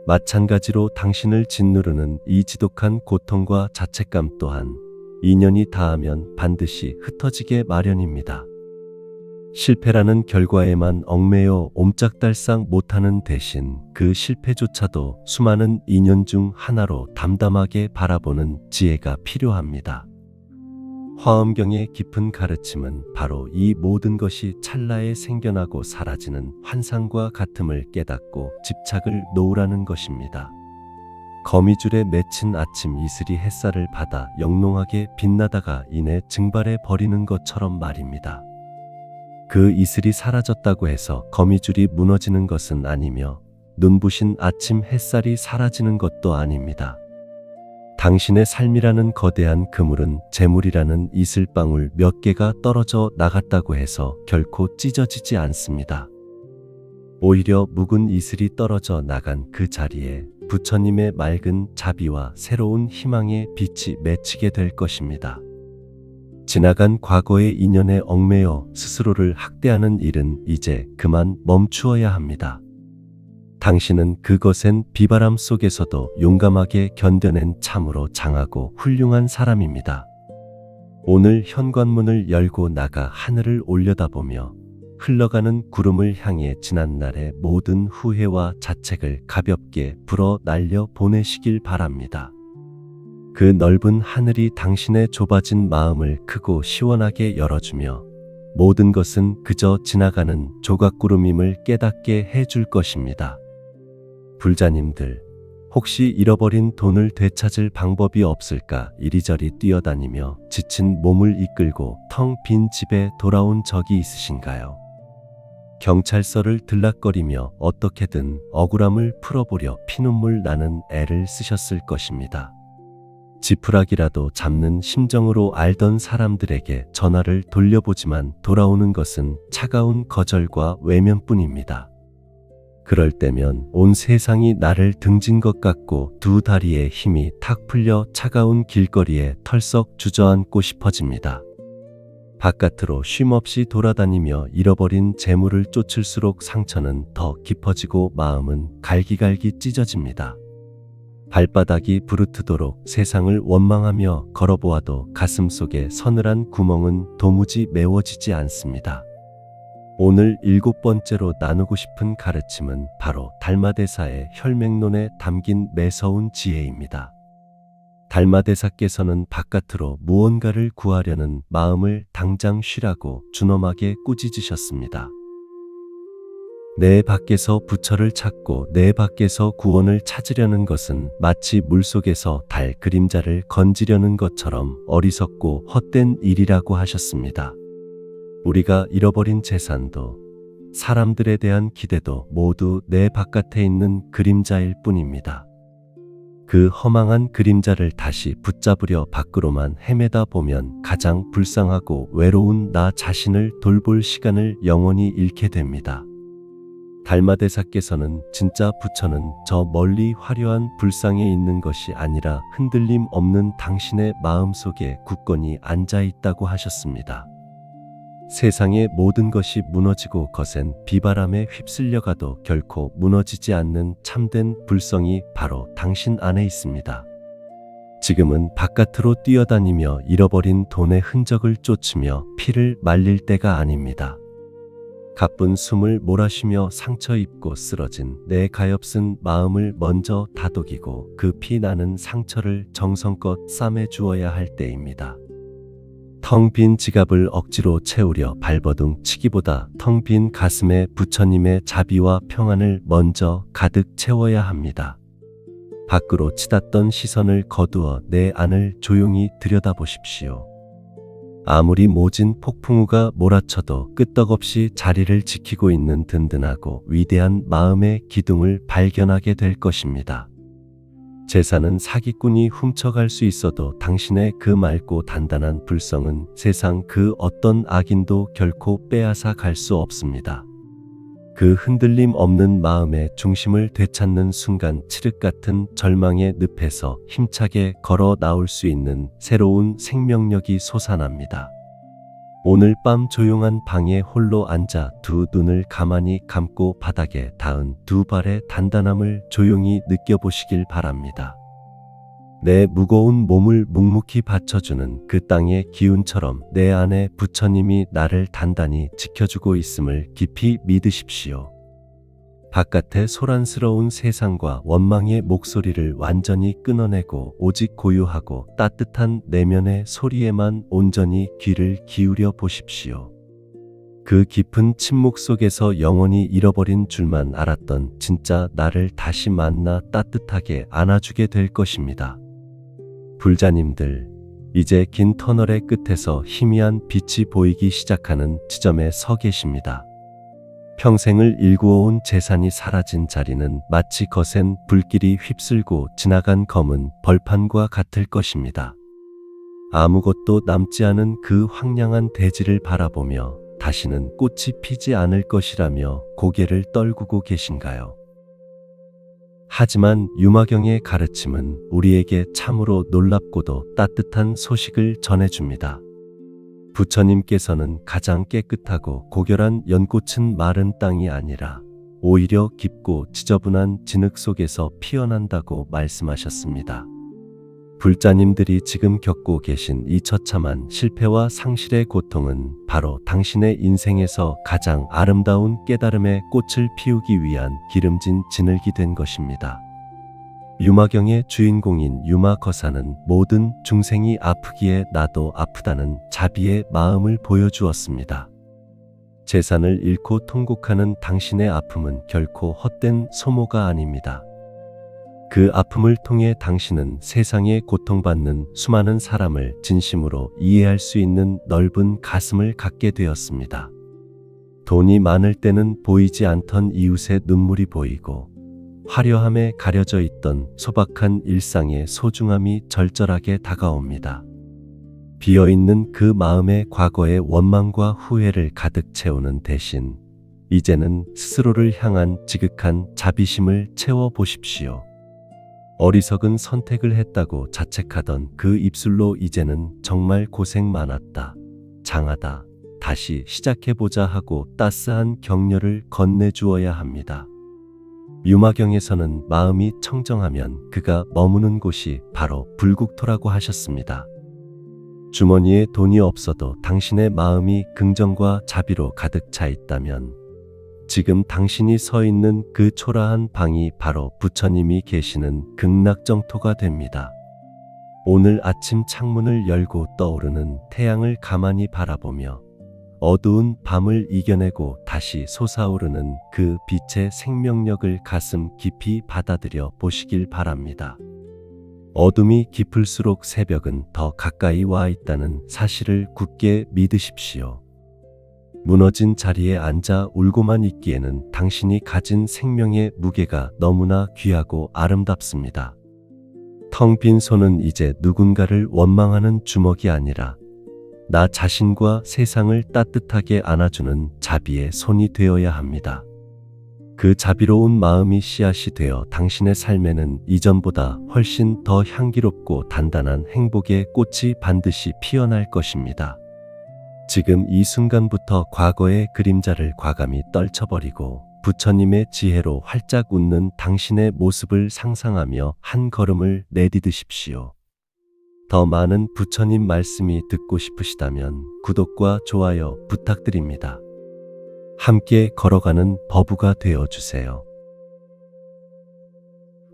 마찬가지로 당신을 짓누르는 이 지독한 고통과 자책감 또한 인연이 닿으면 반드시 흩어지게 마련입니다. 실패라는 결과에만 얽매여 옴짝달싹 못하는 대신 그 실패조차도 수많은 인연 중 하나로 담담하게 바라보는 지혜가 필요합니다. 화엄경의 깊은 가르침은 바로 이 모든 것이 찰나에 생겨나고 사라지는 환상과 같음을 깨닫고 집착을 놓으라는 것입니다. 거미줄에 맺힌 아침 이슬이 햇살을 받아 영롱하게 빛나다가 이내 증발해 버리는 것처럼 말입니다. 그 이슬이 사라졌다고 해서 거미줄이 무너지는 것은 아니며 눈부신 아침 햇살이 사라지는 것도 아닙니다. 당신의 삶이라는 거대한 그물은 재물이라는 이슬방울 몇 개가 떨어져 나갔다고 해서 결코 찢어지지 않습니다. 오히려 묵은 이슬이 떨어져 나간 그 자리에 부처님의 맑은 자비와 새로운 희망의 빛이 맺히게 될 것입니다. 지나간 과거의 인연에 얽매여 스스로를 학대하는 일은 이제 그만 멈추어야 합니다. 당신은 그것엔 비바람 속에서도 용감하게 견뎌낸 참으로 장하고 훌륭한 사람입니다. 오늘 현관문을 열고 나가 하늘을 올려다보며 흘러가는 구름을 향해 지난날의 모든 후회와 자책을 가볍게 불어 날려 보내시길 바랍니다. 그 넓은 하늘이 당신의 좁아진 마음을 크고 시원하게 열어주며 모든 것은 그저 지나가는 조각구름임을 깨닫게 해줄 것입니다. 불자님들, 혹시 잃어버린 돈을 되찾을 방법이 없을까 이리저리 뛰어다니며 지친 몸을 이끌고 텅 빈 집에 돌아온 적이 있으신가요? 경찰서를 들락거리며 어떻게든 억울함을 풀어보려 피눈물 나는 애를 쓰셨을 것입니다. 지푸라기라도 잡는 심정으로 알던 사람들에게 전화를 돌려보지만 돌아오는 것은 차가운 거절과 외면뿐입니다. 그럴 때면 온 세상이 나를 등진 것 같고 두 다리에 힘이 탁 풀려 차가운 길거리에 털썩 주저앉고 싶어집니다. 바깥으로 쉼없이 돌아다니며 잃어버린 재물을 쫓을수록 상처는 더 깊어지고 마음은 갈기갈기 찢어집니다. 발바닥이 부르트도록 세상을 원망하며 걸어보아도 가슴속에 서늘한 구멍은 도무지 메워지지 않습니다. 오늘 7번째로 나누고 싶은 가르침은 바로 달마대사의 혈맹론에 담긴 매서운 지혜입니다. 달마대사께서는 바깥으로 무언가를 구하려는 마음을 당장 쉬라고 준엄하게 꾸짖으셨습니다. 내 밖에서 부처를 찾고 내 밖에서 구원을 찾으려는 것은 마치 물속에서 달 그림자를 건지려는 것처럼 어리석고 헛된 일이라고 하셨습니다. 우리가 잃어버린 재산도 사람들에 대한 기대도 모두 내 바깥에 있는 그림자일 뿐입니다. 그 허망한 그림자를 다시 붙잡으려 밖으로만 헤매다 보면 가장 불쌍하고 외로운 나 자신을 돌볼 시간을 영원히 잃게 됩니다. 달마대사께서는 진짜 부처는 저 멀리 화려한 불상에 있는 것이 아니라 흔들림 없는 당신의 마음속에 굳건히 앉아 있다고 하셨습니다. 세상의 모든 것이 무너지고 거센 비바람에 휩쓸려가도 결코 무너지지 않는 참된 불성이 바로 당신 안에 있습니다. 지금은 바깥으로 뛰어다니며 잃어버린 돈의 흔적을 쫓으며 피를 말릴 때가 아닙니다. 가쁜 숨을 몰아쉬며 상처 입고 쓰러진 내 가엾은 마음을 먼저 다독이고 그 피 나는 상처를 정성껏 싸매 주어야 할 때입니다. 텅 빈 지갑을 억지로 채우려 발버둥 치기보다 텅 빈 가슴에 부처님의 자비와 평안을 먼저 가득 채워야 합니다. 밖으로 치닫던 시선을 거두어 내 안을 조용히 들여다보십시오. 아무리 모진 폭풍우가 몰아쳐도 끄떡없이 자리를 지키고 있는 든든하고 위대한 마음의 기둥을 발견하게 될 것입니다. 재산은 사기꾼이 훔쳐갈 수 있어도 당신의 그 맑고 단단한 불성은 세상 그 어떤 악인도 결코 빼앗아 갈 수 없습니다. 그 흔들림 없는 마음의 중심을 되찾는 순간 칠흑 같은 절망의 늪에서 힘차게 걸어 나올 수 있는 새로운 생명력이 솟아납니다. 오늘 밤 조용한 방에 홀로 앉아 두 눈을 가만히 감고 바닥에 닿은 두 발의 단단함을 조용히 느껴보시길 바랍니다. 내 무거운 몸을 묵묵히 받쳐주는 그 땅의 기운처럼 내 안에 부처님이 나를 단단히 지켜주고 있음을 깊이 믿으십시오. 바깥의 소란스러운 세상과 원망의 목소리를 완전히 끊어내고 오직 고요하고 따뜻한 내면의 소리에만 온전히 귀를 기울여 보십시오. 그 깊은 침묵 속에서 영원히 잃어버린 줄만 알았던 진짜 나를 다시 만나 따뜻하게 안아주게 될 것입니다. 불자님들, 이제 긴 터널의 끝에서 희미한 빛이 보이기 시작하는 지점에 서 계십니다. 평생을 일구어온 재산이 사라진 자리는 마치 거센 불길이 휩쓸고 지나간 검은 벌판과 같을 것입니다. 아무것도 남지 않은 그 황량한 대지를 바라보며 다시는 꽃이 피지 않을 것이라며 고개를 떨구고 계신가요? 하지만 유마경의 가르침은 우리에게 참으로 놀랍고도 따뜻한 소식을 전해줍니다. 부처님께서는 가장 깨끗하고 고결한 연꽃은 마른 땅이 아니라 오히려 깊고 지저분한 진흙 속에서 피어난다고 말씀하셨습니다. 불자님들이 지금 겪고 계신 이 처참한 실패와 상실의 고통은 바로 당신의 인생에서 가장 아름다운 깨달음의 꽃을 피우기 위한 기름진 진흙이 된 것입니다. 유마경의 주인공인 유마거사는 모든 중생이 아프기에 나도 아프다는 자비의 마음을 보여주었습니다. 재산을 잃고 통곡하는 당신의 아픔은 결코 헛된 소모가 아닙니다. 그 아픔을 통해 당신은 세상에 고통받는 수많은 사람을 진심으로 이해할 수 있는 넓은 가슴을 갖게 되었습니다. 돈이 많을 때는 보이지 않던 이웃의 눈물이 보이고 화려함에 가려져 있던 소박한 일상의 소중함이 절절하게 다가옵니다. 비어있는 그 마음의 과거의 원망과 후회를 가득 채우는 대신 이제는 스스로를 향한 지극한 자비심을 채워보십시오. 어리석은 선택을 했다고 자책하던 그 입술로 이제는 정말 고생 많았다, 장하다, 다시 시작해보자 하고 따스한 격려를 건네주어야 합니다. 유마경에서는 마음이 청정하면 그가 머무는 곳이 바로 불국토라고 하셨습니다. 주머니에 돈이 없어도 당신의 마음이 긍정과 자비로 가득 차 있다면 지금 당신이 서 있는 그 초라한 방이 바로 부처님이 계시는 극락정토가 됩니다. 오늘 아침 창문을 열고 떠오르는 태양을 가만히 바라보며 어두운 밤을 이겨내고 다시 솟아오르는 그 빛의 생명력을 가슴 깊이 받아들여 보시길 바랍니다. 어둠이 깊을수록 새벽은 더 가까이 와 있다는 사실을 굳게 믿으십시오. 무너진 자리에 앉아 울고만 있기에는 당신이 가진 생명의 무게가 너무나 귀하고 아름답습니다. 텅 빈 손은 이제 누군가를 원망하는 주먹이 아니라 나 자신과 세상을 따뜻하게 안아주는 자비의 손이 되어야 합니다. 그 자비로운 마음이 씨앗이 되어 당신의 삶에는 이전보다 훨씬 더 향기롭고 단단한 행복의 꽃이 반드시 피어날 것입니다. 지금 이 순간부터 과거의 그림자를 과감히 떨쳐버리고 부처님의 지혜로 활짝 웃는 당신의 모습을 상상하며 한 걸음을 내디디십시오. 더 많은 부처님 말씀이 듣고 싶으시다면 구독과 좋아요 부탁드립니다. 함께 걸어가는 버부가 되어주세요.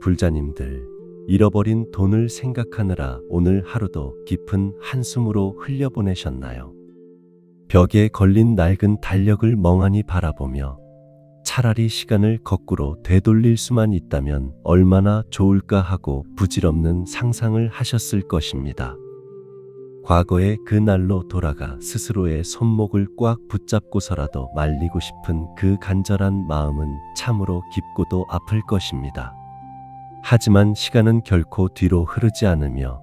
불자님들, 잃어버린 돈을 생각하느라 오늘 하루도 깊은 한숨으로 흘려보내셨나요? 벽에 걸린 낡은 달력을 멍하니 바라보며 차라리 시간을 거꾸로 되돌릴 수만 있다면 얼마나 좋을까 하고 부질없는 상상을 하셨을 것입니다. 과거의 그 날로 돌아가 스스로의 손목을 꽉 붙잡고서라도 말리고 싶은 그 간절한 마음은 참으로 깊고도 아플 것입니다. 하지만 시간은 결코 뒤로 흐르지 않으며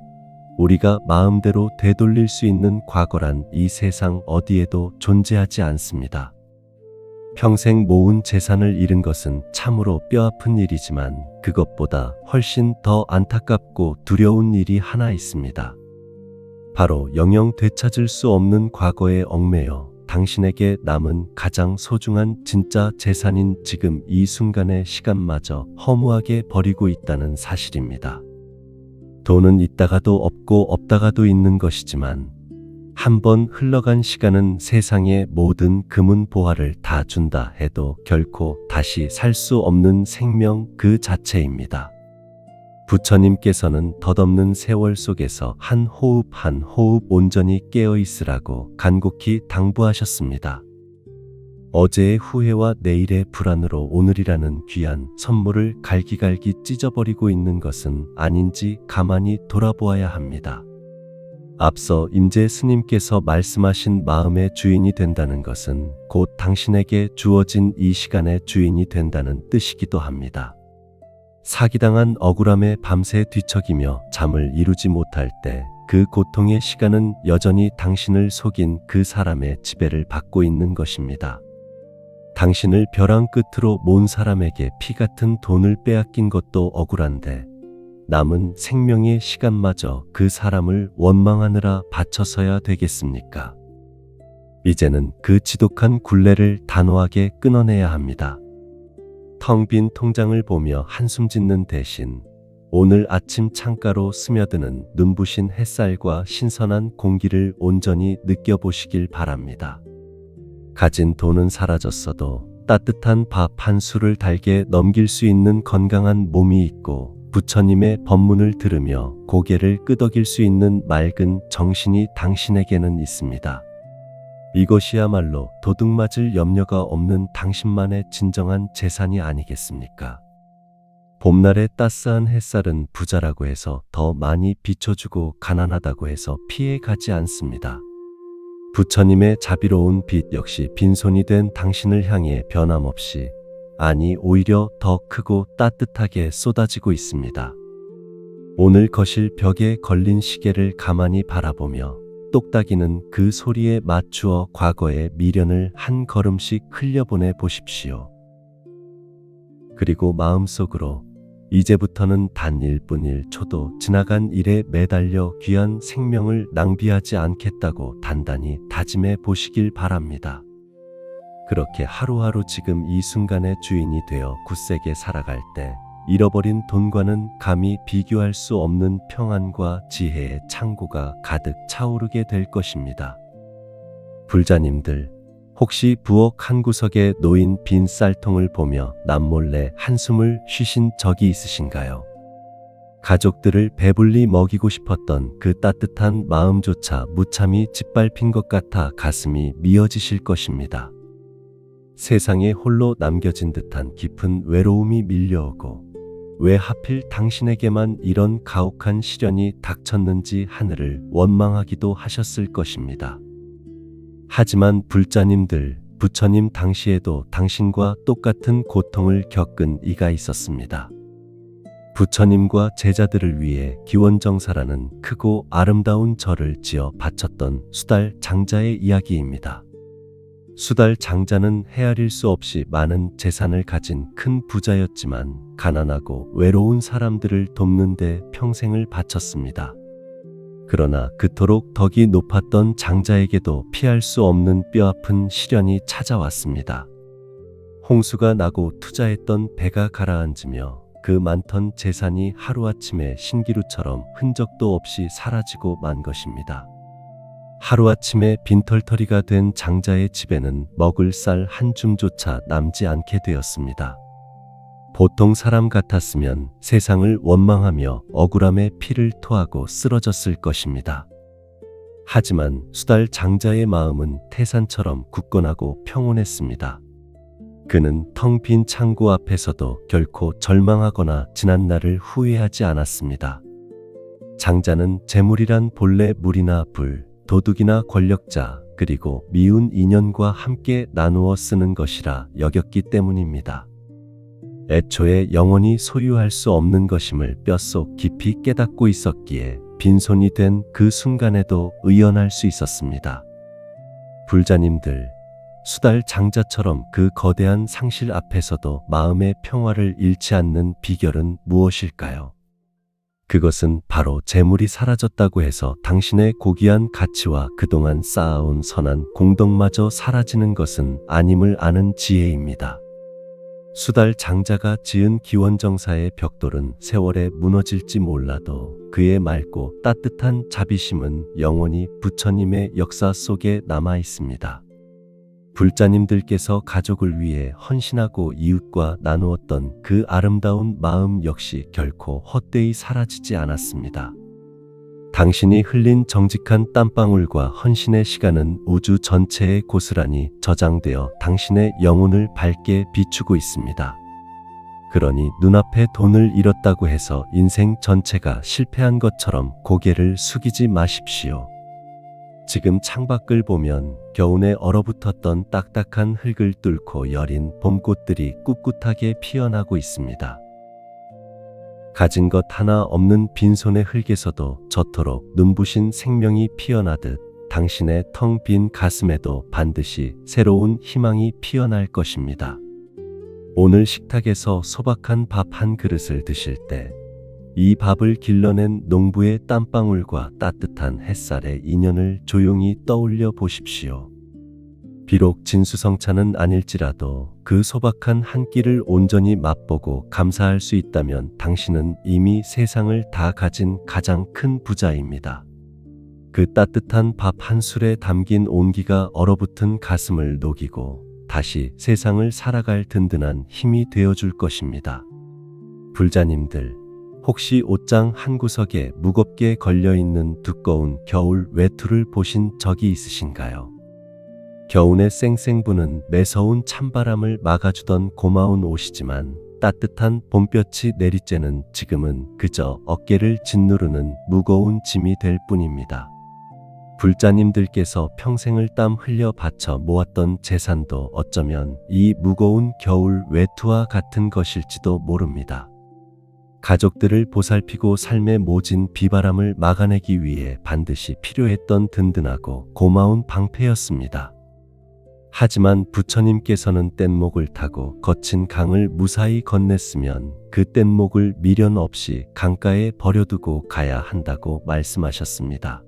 우리가 마음대로 되돌릴 수 있는 과거란 이 세상 어디에도 존재하지 않습니다. 평생 모은 재산을 잃은 것은 참으로 뼈아픈 일이지만 그것보다 훨씬 더 안타깝고 두려운 일이 하나 있습니다. 바로 영영 되찾을 수 없는 과거에 얽매여 당신에게 남은 가장 소중한 진짜 재산인 지금 이 순간의 시간마저 허무하게 버리고 있다는 사실입니다. 돈은 있다가도 없고 없다가도 있는 것이지만 한번 흘러간 시간은 세상의 모든 금은 보화를 다 준다 해도 결코 다시 살 수 없는 생명 그 자체입니다. 부처님께서는 덧없는 세월 속에서 한 호흡 한 호흡 온전히 깨어 있으라고 간곡히 당부하셨습니다. 어제의 후회와 내일의 불안으로 오늘이라는 귀한 선물을 갈기갈기 찢어버리고 있는 것은 아닌지 가만히 돌아보아야 합니다. 앞서 임재 스님께서 말씀하신 마음의 주인이 된다는 것은 곧 당신에게 주어진 이 시간의 주인이 된다는 뜻이기도 합니다. 사기당한 억울함에 밤새 뒤척이며 잠을 이루지 못할 때 그 고통의 시간은 여전히 당신을 속인 그 사람의 지배를 받고 있는 것입니다. 당신을 벼랑 끝으로 모은 사람에게 피 같은 돈을 빼앗긴 것도 억울한데 남은 생명의 시간마저 그 사람을 원망하느라 바쳐서야 되겠습니까? 이제는 그 지독한 굴레를 단호하게 끊어내야 합니다. 텅 빈 통장을 보며 한숨 짓는 대신 오늘 아침 창가로 스며드는 눈부신 햇살과 신선한 공기를 온전히 느껴보시길 바랍니다. 가진 돈은 사라졌어도 따뜻한 밥 한 술을 달게 넘길 수 있는 건강한 몸이 있고 부처님의 법문을 들으며 고개를 끄덕일 수 있는 맑은 정신이 당신에게는 있습니다. 이것이야말로 도둑맞을 염려가 없는 당신만의 진정한 재산이 아니겠습니까? 봄날의 따스한 햇살은 부자라고 해서 더 많이 비춰주고 가난하다고 해서 피해가지 않습니다. 부처님의 자비로운 빛 역시 빈손이 된 당신을 향해 변함없이, 아니 오히려 더 크고 따뜻하게 쏟아지고 있습니다. 오늘 거실 벽에 걸린 시계를 가만히 바라보며 똑딱이는 그 소리에 맞추어 과거의 미련을 한 걸음씩 흘려보내 보십시오. 그리고 마음속으로 이제부터는 단 1분 1초도 지나간 일에 매달려 귀한 생명을 낭비하지 않겠다고 단단히 다짐해 보시길 바랍니다. 그렇게 하루하루 지금 이 순간의 주인이 되어 굳세게 살아갈 때 잃어버린 돈과는 감히 비교할 수 없는 평안과 지혜의 창고가 가득 차오르게 될 것입니다. 불자님들, 혹시 부엌 한 구석에 놓인 빈 쌀통을 보며 남몰래 한숨을 쉬신 적이 있으신가요? 가족들을 배불리 먹이고 싶었던 그 따뜻한 마음조차 무참히 짓밟힌 것 같아 가슴이 미어지실 것입니다. 세상에 홀로 남겨진 듯한 깊은 외로움이 밀려오고 왜 하필 당신에게만 이런 가혹한 시련이 닥쳤는지 하늘을 원망하기도 하셨을 것입니다. 하지만 불자님들, 부처님 당시에도 당신과 똑같은 고통을 겪은 이가 있었습니다. 부처님과 제자들을 위해 기원정사라는 크고 아름다운 절을 지어 바쳤던 수달 장자의 이야기입니다. 수달 장자는 헤아릴 수 없이 많은 재산을 가진 큰 부자였지만 가난하고 외로운 사람들을 돕는 데 평생을 바쳤습니다. 그러나 그토록 덕이 높았던 장자에게도 피할 수 없는 뼈아픈 시련이 찾아왔습니다. 홍수가 나고 투자했던 배가 가라앉으며 그 많던 재산이 하루아침에 신기루처럼 흔적도 없이 사라지고 만 것입니다. 하루아침에 빈털터리가 된 장자의 집에는 먹을 쌀 한 줌조차 남지 않게 되었습니다. 보통 사람 같았으면 세상을 원망하며 억울함에 피를 토하고 쓰러졌을 것입니다. 하지만 수달 장자의 마음은 태산처럼 굳건하고 평온했습니다. 그는 텅 빈 창고 앞에서도 결코 절망하거나 지난 날을 후회하지 않았습니다. 장자는 재물이란 본래 물이나 불, 도둑이나 권력자, 그리고 미운 인연과 함께 나누어 쓰는 것이라 여겼기 때문입니다. 애초에 영원히 소유할 수 없는 것임을 뼛속 깊이 깨닫고 있었기에 빈손이 된 그 순간에도 의연할 수 있었습니다. 불자님들, 수달 장자처럼 그 거대한 상실 앞에서도 마음의 평화를 잃지 않는 비결은 무엇일까요? 그것은 바로 재물이 사라졌다고 해서 당신의 고귀한 가치와 그동안 쌓아온 선한 공덕마저 사라지는 것은 아님을 아는 지혜입니다. 수달 장자가 지은 기원정사의 벽돌은 세월에 무너질지 몰라도 그의 맑고 따뜻한 자비심은 영원히 부처님의 역사 속에 남아 있습니다. 불자님들께서 가족을 위해 헌신하고 이웃과 나누었던 그 아름다운 마음 역시 결코 헛되이 사라지지 않았습니다. 당신이 흘린 정직한 땀방울과 헌신의 시간은 우주 전체에 고스란히 저장되어 당신의 영혼을 밝게 비추고 있습니다. 그러니 눈앞에 돈을 잃었다고 해서 인생 전체가 실패한 것처럼 고개를 숙이지 마십시오. 지금 창밖을 보면 겨우내 얼어붙었던 딱딱한 흙을 뚫고 여린 봄꽃들이 꿋꿋하게 피어나고 있습니다. 가진 것 하나 없는 빈손의 흙에서도 저토록 눈부신 생명이 피어나듯 당신의 텅 빈 가슴에도 반드시 새로운 희망이 피어날 것입니다. 오늘 식탁에서 소박한 밥 한 그릇을 드실 때 이 밥을 길러낸 농부의 땀방울과 따뜻한 햇살의 인연을 조용히 떠올려 보십시오. 비록 진수성찬은 아닐지라도 그 소박한 한 끼를 온전히 맛보고 감사할 수 있다면 당신은 이미 세상을 다 가진 가장 큰 부자입니다. 그 따뜻한 밥 한 술에 담긴 온기가 얼어붙은 가슴을 녹이고 다시 세상을 살아갈 든든한 힘이 되어줄 것입니다. 불자님들, 혹시 옷장 한 구석에 무겁게 걸려있는 두꺼운 겨울 외투를 보신 적이 있으신가요? 겨우내 쌩쌩 부는 매서운 찬바람을 막아주던 고마운 옷이지만 따뜻한 봄볕이 내리쬐는 지금은 그저 어깨를 짓누르는 무거운 짐이 될 뿐입니다. 불자님들께서 평생을 땀 흘려 바쳐 모았던 재산도 어쩌면 이 무거운 겨울 외투와 같은 것일지도 모릅니다. 가족들을 보살피고 삶의 모진 비바람을 막아내기 위해 반드시 필요했던 든든하고 고마운 방패였습니다. 하지만 부처님께서는 뗏목을 타고 거친 강을 무사히 건넸으면 그 뗏목을 미련 없이 강가에 버려두고 가야 한다고 말씀하셨습니다.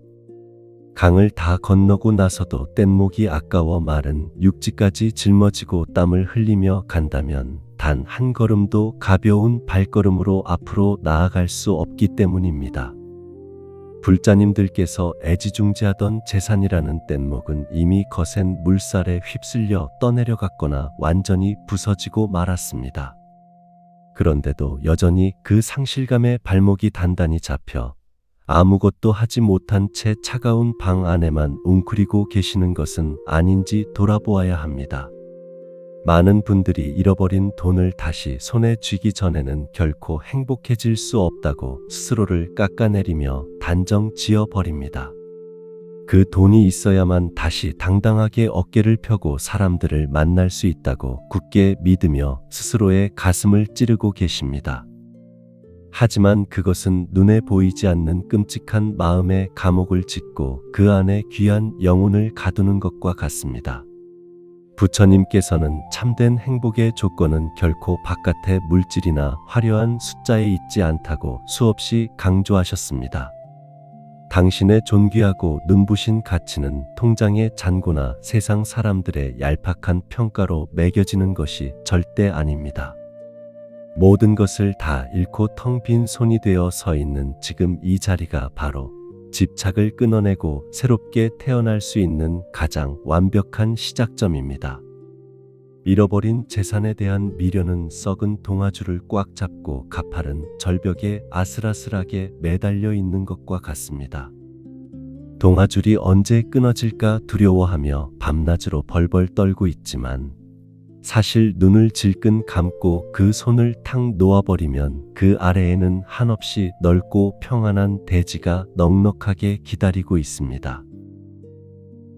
강을 다 건너고 나서도 뗏목이 아까워 마른 육지까지 짊어지고 땀을 흘리며 간다면 단 한 걸음도 가벼운 발걸음으로 앞으로 나아갈 수 없기 때문입니다. 불자님들께서 애지중지하던 재산이라는 뗏목은 이미 거센 물살에 휩쓸려 떠내려갔거나 완전히 부서지고 말았습니다. 그런데도 여전히 그 상실감에 발목이 단단히 잡혀 아무것도 하지 못한 채 차가운 방 안에만 웅크리고 계시는 것은 아닌지 돌아보아야 합니다. 많은 분들이 잃어버린 돈을 다시 손에 쥐기 전에는 결코 행복해질 수 없다고 스스로를 깎아내리며 단정 지어 버립니다. 그 돈이 있어야만 다시 당당하게 어깨를 펴고 사람들을 만날 수 있다고 굳게 믿으며 스스로의 가슴을 찌르고 계십니다. 하지만 그것은 눈에 보이지 않는 끔찍한 마음의 감옥을 짓고 그 안에 귀한 영혼을 가두는 것과 같습니다. 부처님께서는 참된 행복의 조건은 결코 바깥의 물질이나 화려한 숫자에 있지 않다고 수없이 강조하셨습니다. 당신의 존귀하고 눈부신 가치는 통장의 잔고나 세상 사람들의 얄팍한 평가로 매겨지는 것이 절대 아닙니다. 모든 것을 다 잃고 텅 빈 손이 되어 서 있는 지금 이 자리가 바로 집착을 끊어내고 새롭게 태어날 수 있는 가장 완벽한 시작점입니다. 잃어버린 재산에 대한 미련은 썩은 동아줄을 꽉 잡고 가파른 절벽에 아슬아슬하게 매달려 있는 것과 같습니다. 동아줄이 언제 끊어질까 두려워하며 밤낮으로 벌벌 떨고 있지만 사실 눈을 질끈 감고 그 손을 탁 놓아버리면 그 아래에는 한없이 넓고 평안한 대지가 넉넉하게 기다리고 있습니다.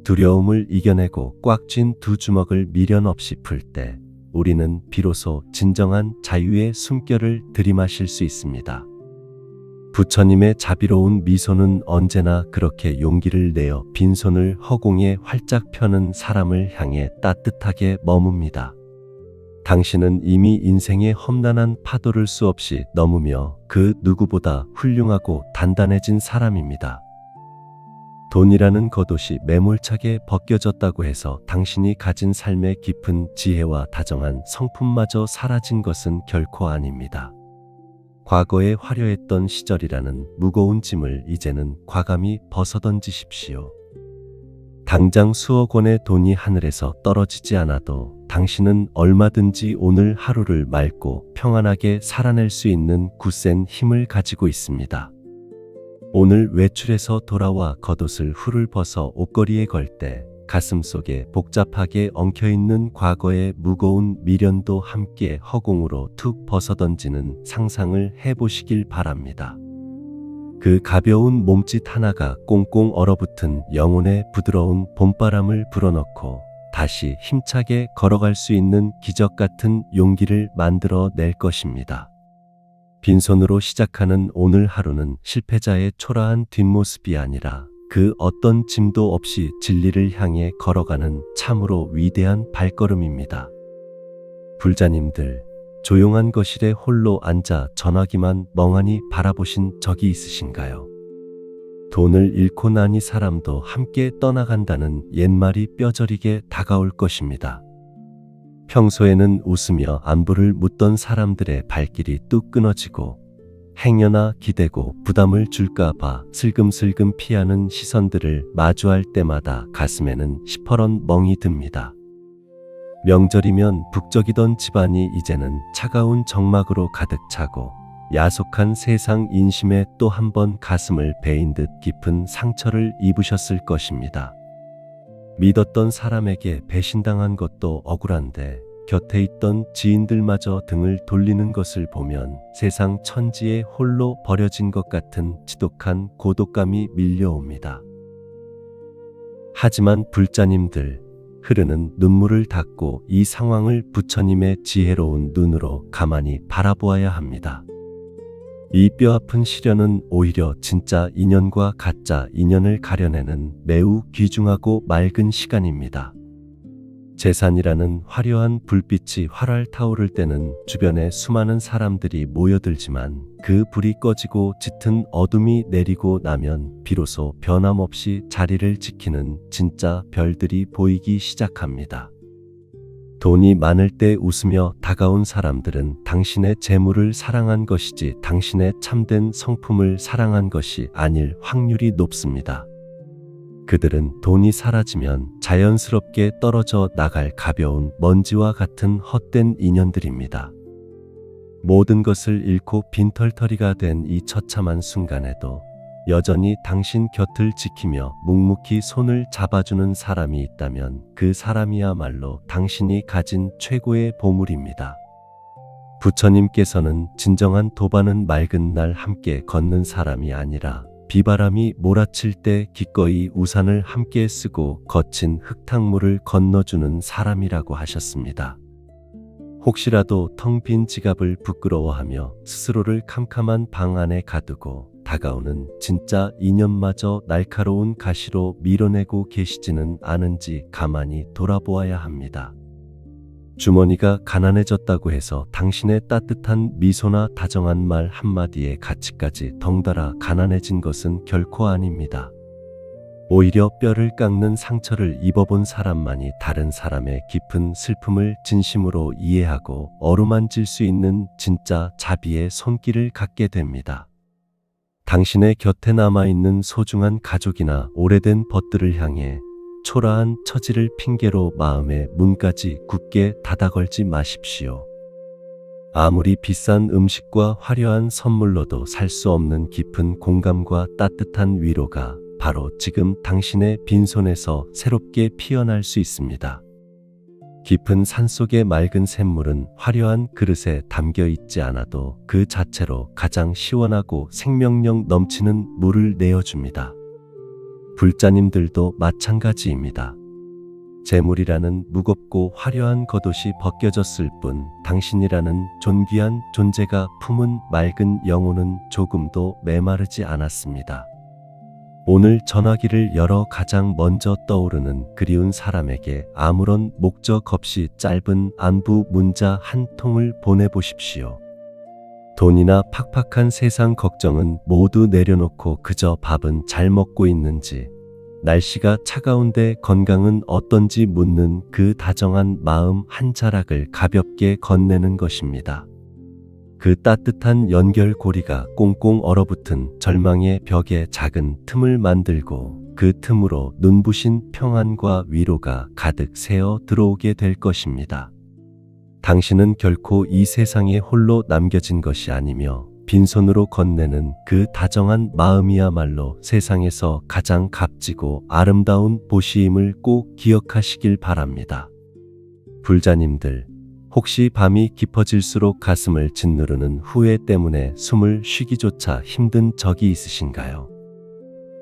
두려움을 이겨내고 꽉 쥔 두 주먹을 미련 없이 풀 때 우리는 비로소 진정한 자유의 숨결을 들이마실 수 있습니다. 부처님의 자비로운 미소는 언제나 그렇게 용기를 내어 빈손을 허공에 활짝 펴는 사람을 향해 따뜻하게 머뭅니다. 당신은 이미 인생의 험난한 파도를 수없이 넘으며 그 누구보다 훌륭하고 단단해진 사람입니다. 돈이라는 겉옷이 매몰차게 벗겨졌다고 해서 당신이 가진 삶의 깊은 지혜와 다정한 성품마저 사라진 것은 결코 아닙니다. 과거에 화려했던 시절이라는 무거운 짐을 이제는 과감히 벗어던지십시오. 당장 수억 원의 돈이 하늘에서 떨어지지 않아도 당신은 얼마든지 오늘 하루를 맑고 평안하게 살아낼 수 있는 굳센 힘을 가지고 있습니다. 오늘 외출해서 돌아와 겉옷을 훌훌 벗어 옷걸이에 걸 때 가슴속에 복잡하게 엉켜있는 과거의 무거운 미련도 함께 허공으로 툭 벗어던지는 상상을 해보시길 바랍니다. 그 가벼운 몸짓 하나가 꽁꽁 얼어붙은 영혼의 부드러운 봄바람을 불어넣고 다시 힘차게 걸어갈 수 있는 기적 같은 용기를 만들어 낼 것입니다. 빈손으로 시작하는 오늘 하루는 실패자의 초라한 뒷모습이 아니라 그 어떤 짐도 없이 진리를 향해 걸어가는 참으로 위대한 발걸음입니다. 불자님들, 조용한 거실에 홀로 앉아 전화기만 멍하니 바라보신 적이 있으신가요? 돈을 잃고 나니 사람도 함께 떠나간다는 옛말이 뼈저리게 다가올 것입니다. 평소에는 웃으며 안부를 묻던 사람들의 발길이 뚝 끊어지고 행여나 기대고 부담을 줄까봐 슬금슬금 피하는 시선들을 마주할 때마다 가슴에는 시퍼런 멍이 듭니다. 명절이면 북적이던 집안이 이제는 차가운 정막으로 가득 차고 야속한 세상 인심에 또 한 번 가슴을 베인 듯 깊은 상처를 입으셨을 것입니다. 믿었던 사람에게 배신당한 것도 억울한데 곁에 있던 지인들마저 등을 돌리는 것을 보면 세상 천지에 홀로 버려진 것 같은 지독한 고독감이 밀려옵니다. 하지만 불자님들, 흐르는 눈물을 닦고 이 상황을 부처님의 지혜로운 눈으로 가만히 바라보아야 합니다. 이 뼈아픈 시련은 오히려 진짜 인연과 가짜 인연을 가려내는 매우 귀중하고 맑은 시간입니다. 재산이라는 화려한 불빛이 활활 타오를 때는 주변에 수많은 사람들이 모여들지만 그 불이 꺼지고 짙은 어둠이 내리고 나면 비로소 변함없이 자리를 지키는 진짜 별들이 보이기 시작합니다. 돈이 많을 때 웃으며 다가온 사람들은 당신의 재물을 사랑한 것이지 당신의 참된 성품을 사랑한 것이 아닐 확률이 높습니다. 그들은 돈이 사라지면 자연스럽게 떨어져 나갈 가벼운 먼지와 같은 헛된 인연들입니다. 모든 것을 잃고 빈털터리가 된 이 처참한 순간에도 여전히 당신 곁을 지키며 묵묵히 손을 잡아주는 사람이 있다면 그 사람이야말로 당신이 가진 최고의 보물입니다. 부처님께서는 진정한 도반은 맑은 날 함께 걷는 사람이 아니라 비바람이 몰아칠 때 기꺼이 우산을 함께 쓰고 거친 흙탕물을 건너주는 사람이라고 하셨습니다. 혹시라도 텅 빈 지갑을 부끄러워하며 스스로를 캄캄한 방 안에 가두고 다가오는 진짜 인연마저 날카로운 가시로 밀어내고 계시지는 않은지 가만히 돌아보아야 합니다. 주머니가 가난해졌다고 해서 당신의 따뜻한 미소나 다정한 말 한마디의 가치까지 덩달아 가난해진 것은 결코 아닙니다. 오히려 뼈를 깎는 상처를 입어본 사람만이 다른 사람의 깊은 슬픔을 진심으로 이해하고 어루만질 수 있는 진짜 자비의 손길을 갖게 됩니다. 당신의 곁에 남아있는 소중한 가족이나 오래된 벗들을 향해 초라한 처지를 핑계로 마음의 문까지 굳게 닫아걸지 마십시오. 아무리 비싼 음식과 화려한 선물로도 살 수 없는 깊은 공감과 따뜻한 위로가 바로 지금 당신의 빈손에서 새롭게 피어날 수 있습니다. 깊은 산속의 맑은 샘물은 화려한 그릇에 담겨 있지 않아도 그 자체로 가장 시원하고 생명력 넘치는 물을 내어줍니다. 불자님들도 마찬가지입니다. 재물이라는 무겁고 화려한 겉옷이 벗겨졌을 뿐 당신이라는 존귀한 존재가 품은 맑은 영혼은 조금도 메마르지 않았습니다. 오늘 전화기를 열어 가장 먼저 떠오르는 그리운 사람에게 아무런 목적 없이 짧은 안부 문자 한 통을 보내보십시오. 돈이나 팍팍한 세상 걱정은 모두 내려놓고 그저 밥은 잘 먹고 있는지, 날씨가 차가운데 건강은 어떤지 묻는 그 다정한 마음 한 자락을 가볍게 건네는 것입니다. 그 따뜻한 연결고리가 꽁꽁 얼어붙은 절망의 벽에 작은 틈을 만들고 그 틈으로 눈부신 평안과 위로가 가득 새어 들어오게 될 것입니다. 당신은 결코 이 세상에 홀로 남겨진 것이 아니며 빈손으로 건네는 그 다정한 마음이야말로 세상에서 가장 값지고 아름다운 보시임을 꼭 기억하시길 바랍니다. 불자님들, 혹시 밤이 깊어질수록 가슴을 짓누르는 후회 때문에 숨을 쉬기조차 힘든 적이 있으신가요?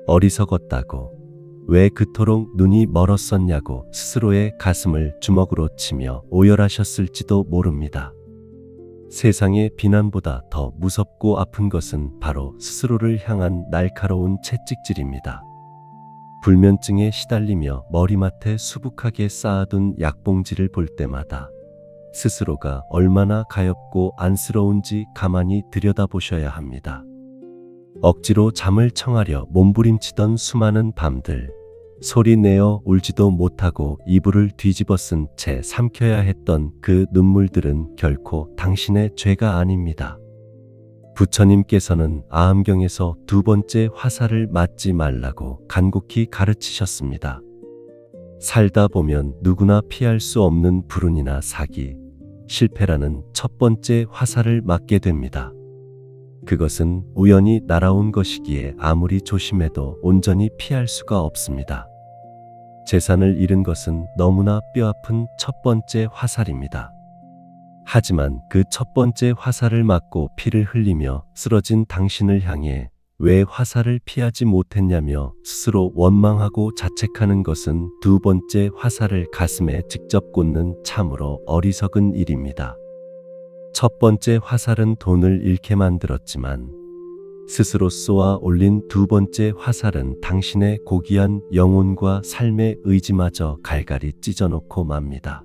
어리석었다고, 왜 그토록 눈이 멀었었냐고 스스로의 가슴을 주먹으로 치며 오열하셨을지도 모릅니다. 세상의 비난보다 더 무섭고 아픈 것은 바로 스스로를 향한 날카로운 채찍질입니다. 불면증에 시달리며 머리맡에 수북하게 쌓아둔 약봉지를 볼 때마다 스스로가 얼마나 가엾고 안쓰러운지 가만히 들여다보셔야 합니다. 억지로 잠을 청하려 몸부림치던 수많은 밤들, 소리내어 울지도 못하고 이불을 뒤집어 쓴 채 삼켜야 했던 그 눈물들은 결코 당신의 죄가 아닙니다. 부처님께서는 아함경에서 두 번째 화살을 맞지 말라고 간곡히 가르치셨습니다. 살다 보면 누구나 피할 수 없는 불운이나 사기, 실패라는 첫 번째 화살을 맞게 됩니다. 그것은 우연히 날아온 것이기에 아무리 조심해도 온전히 피할 수가 없습니다. 재산을 잃은 것은 너무나 뼈아픈 첫 번째 화살입니다. 하지만 그 첫 번째 화살을 맞고 피를 흘리며 쓰러진 당신을 향해 왜 화살을 피하지 못했냐며 스스로 원망하고 자책하는 것은 두 번째 화살을 가슴에 직접 꽂는 참으로 어리석은 일입니다. 첫 번째 화살은 돈을 잃게 만들었지만 스스로 쏘아 올린 두 번째 화살은 당신의 고귀한 영혼과 삶의 의지마저 갈갈이 찢어놓고 맙니다.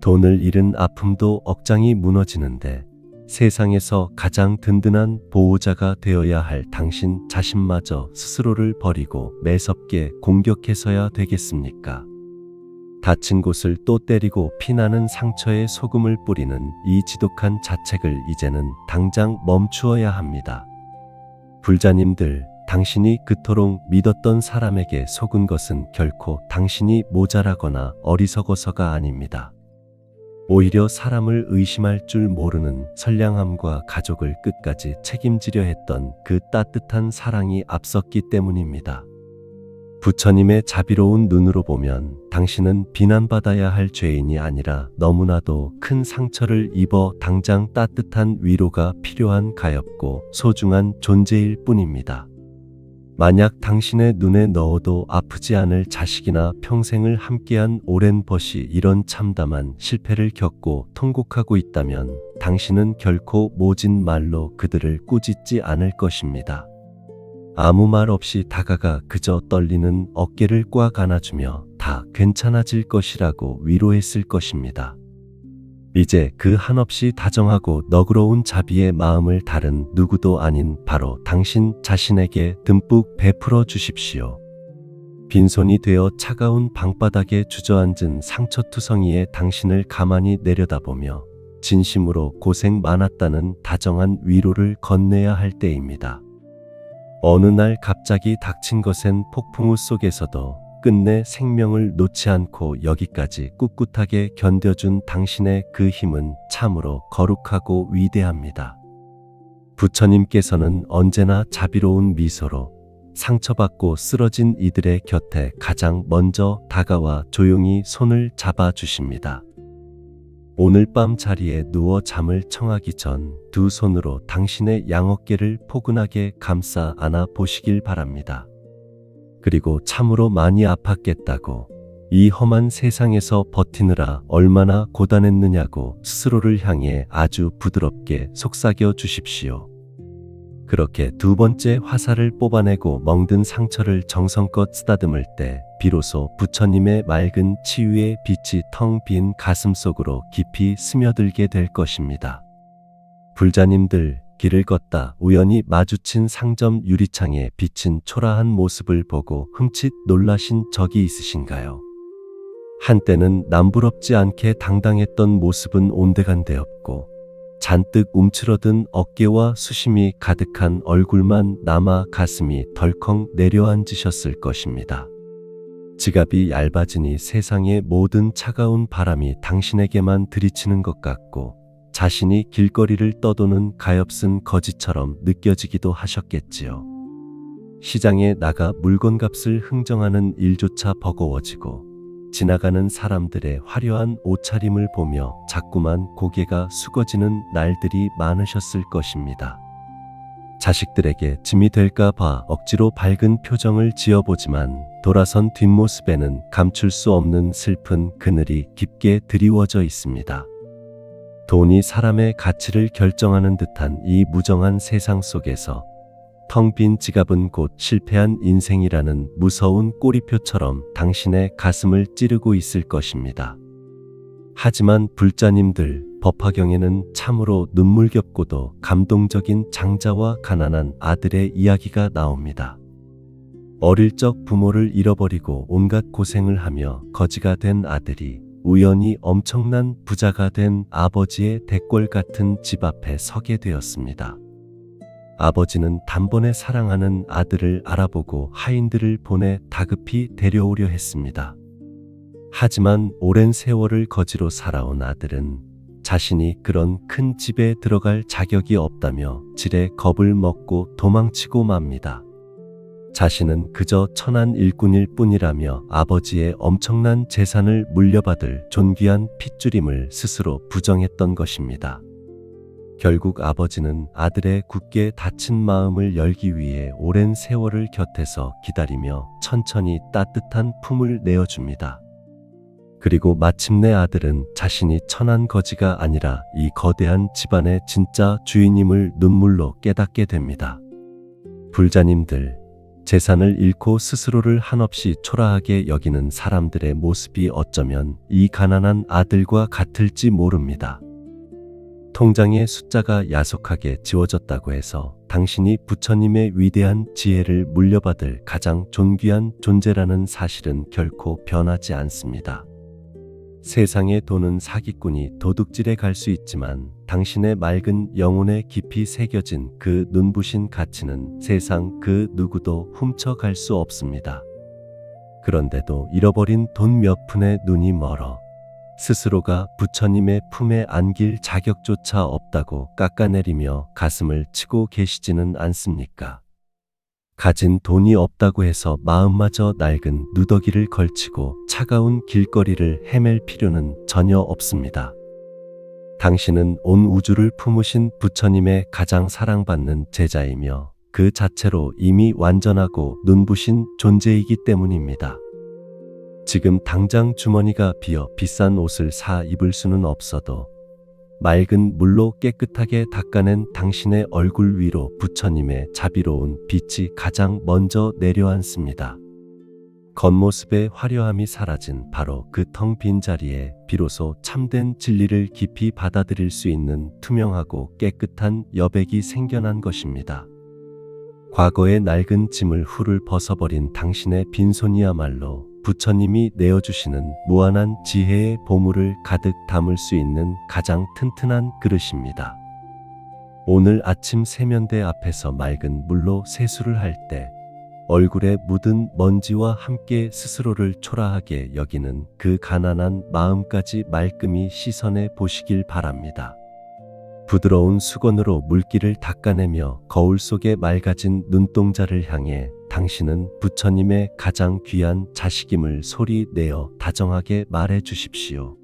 돈을 잃은 아픔도 억장이 무너지는데 세상에서 가장 든든한 보호자가 되어야 할 당신 자신마저 스스로를 버리고 매섭게 공격해서야 되겠습니까? 다친 곳을 또 때리고 피나는 상처에 소금을 뿌리는 이 지독한 자책을 이제는 당장 멈추어야 합니다. 불자님들, 당신이 그토록 믿었던 사람에게 속은 것은 결코 당신이 모자라거나 어리석어서가 아닙니다. 오히려 사람을 의심할 줄 모르는 선량함과 가족을 끝까지 책임지려 했던 그 따뜻한 사랑이 앞섰기 때문입니다. 부처님의 자비로운 눈으로 보면 당신은 비난받아야 할 죄인이 아니라 너무나도 큰 상처를 입어 당장 따뜻한 위로가 필요한 가엾고 소중한 존재일 뿐입니다. 만약 당신의 눈에 넣어도 아프지 않을 자식이나 평생을 함께한 오랜 벗이 이런 참담한 실패를 겪고 통곡하고 있다면 당신은 결코 모진 말로 그들을 꾸짖지 않을 것입니다. 아무 말 없이 다가가 그저 떨리는 어깨를 꽉 안아주며 다 괜찮아질 것이라고 위로했을 것입니다. 이제 그 한없이 다정하고 너그러운 자비의 마음을 다른 누구도 아닌 바로 당신 자신에게 듬뿍 베풀어 주십시오. 빈손이 되어 차가운 방바닥에 주저앉은 상처투성이의 당신을 가만히 내려다보며 진심으로 고생 많았다는 다정한 위로를 건네야 할 때입니다. 어느 날 갑자기 닥친 것엔 폭풍우 속에서도 끝내 생명을 놓지 않고 여기까지 꿋꿋하게 견뎌준 당신의 그 힘은 참으로 거룩하고 위대합니다. 부처님께서는 언제나 자비로운 미소로 상처받고 쓰러진 이들의 곁에 가장 먼저 다가와 조용히 손을 잡아주십니다. 오늘 밤 자리에 누워 잠을 청하기 전 두 손으로 당신의 양어깨를 포근하게 감싸 안아 보시길 바랍니다. 그리고 참으로 많이 아팠겠다고, 이 험한 세상에서 버티느라 얼마나 고단했느냐고 스스로를 향해 아주 부드럽게 속삭여 주십시오. 그렇게 두 번째 화살을 뽑아내고 멍든 상처를 정성껏 쓰다듬을 때 비로소 부처님의 맑은 치유의 빛이 텅 빈 가슴 속으로 깊이 스며들게 될 것입니다. 불자님들, 길을 걷다 우연히 마주친 상점 유리창에 비친 초라한 모습을 보고 흠칫 놀라신 적이 있으신가요? 한때는 남부럽지 않게 당당했던 모습은 온데간데 없고 잔뜩 움츠러든 어깨와 수심이 가득한 얼굴만 남아 가슴이 덜컥 내려앉으셨을 것입니다. 지갑이 얇아지니 세상의 모든 차가운 바람이 당신에게만 들이치는 것 같고 자신이 길거리를 떠도는 가엾은 거지처럼 느껴지기도 하셨겠지요. 시장에 나가 물건값을 흥정하는 일조차 버거워지고 지나가는 사람들의 화려한 옷차림을 보며 자꾸만 고개가 숙어지는 날들이 많으셨을 것입니다. 자식들에게 짐이 될까 봐 억지로 밝은 표정을 지어보지만 돌아선 뒷모습에는 감출 수 없는 슬픈 그늘이 깊게 드리워져 있습니다. 돈이 사람의 가치를 결정하는 듯한 이 무정한 세상 속에서 텅 빈 지갑은 곧 실패한 인생이라는 무서운 꼬리표처럼 당신의 가슴을 찌르고 있을 것입니다. 하지만 불자님들, 법화경에는 참으로 눈물겹고도 감동적인 장자와 가난한 아들의 이야기가 나옵니다. 어릴 적 부모를 잃어버리고 온갖 고생을 하며 거지가 된 아들이 우연히 엄청난 부자가 된 아버지의 대궐 같은 집 앞에 서게 되었습니다. 아버지는 단번에 사랑하는 아들을 알아보고 하인들을 보내 다급히 데려오려 했습니다. 하지만 오랜 세월을 거지로 살아온 아들은 자신이 그런 큰 집에 들어갈 자격이 없다며 지레 겁을 먹고 도망치고 맙니다. 자신은 그저 천한 일꾼일 뿐이라며 아버지의 엄청난 재산을 물려받을 존귀한 핏줄임을 스스로 부정했던 것입니다. 결국 아버지는 아들의 굳게 닫힌 마음을 열기 위해 오랜 세월을 곁에서 기다리며 천천히 따뜻한 품을 내어줍니다. 그리고 마침내 아들은 자신이 천한 거지가 아니라 이 거대한 집안의 진짜 주인임을 눈물로 깨닫게 됩니다. 불자님들, 재산을 잃고 스스로를 한없이 초라하게 여기는 사람들의 모습이 어쩌면 이 가난한 아들과 같을지 모릅니다. 통장의 숫자가 야속하게 지워졌다고 해서 당신이 부처님의 위대한 지혜를 물려받을 가장 존귀한 존재라는 사실은 결코 변하지 않습니다. 세상의 돈은 사기꾼이 도둑질에 갈 수 있지만 당신의 맑은 영혼에 깊이 새겨진 그 눈부신 가치는 세상 그 누구도 훔쳐갈 수 없습니다. 그런데도 잃어버린 돈 몇 푼에 눈이 멀어 스스로가 부처님의 품에 안길 자격조차 없다고 깎아내리며 가슴을 치고 계시지는 않습니까? 가진 돈이 없다고 해서 마음마저 낡은 누더기를 걸치고 차가운 길거리를 헤맬 필요는 전혀 없습니다. 당신은 온 우주를 품으신 부처님의 가장 사랑받는 제자이며 그 자체로 이미 완전하고 눈부신 존재이기 때문입니다. 지금 당장 주머니가 비어 비싼 옷을 사 입을 수는 없어도 맑은 물로 깨끗하게 닦아낸 당신의 얼굴 위로 부처님의 자비로운 빛이 가장 먼저 내려앉습니다. 겉모습의 화려함이 사라진 바로 그 텅 빈 자리에 비로소 참된 진리를 깊이 받아들일 수 있는 투명하고 깨끗한 여백이 생겨난 것입니다. 과거의 낡은 짐을 훌훌 벗어버린 당신의 빈손이야말로 부처님이 내어주시는 무한한 지혜의 보물을 가득 담을 수 있는 가장 튼튼한 그릇입니다. 오늘 아침 세면대 앞에서 맑은 물로 세수를 할 때 얼굴에 묻은 먼지와 함께 스스로를 초라하게 여기는 그 가난한 마음까지 말끔히 씻어내 보시길 바랍니다. 부드러운 수건으로 물기를 닦아내며 거울 속에 맑아진 눈동자를 향해 당신은 부처님의 가장 귀한 자식임을 소리 내어 다정하게 말해 주십시오.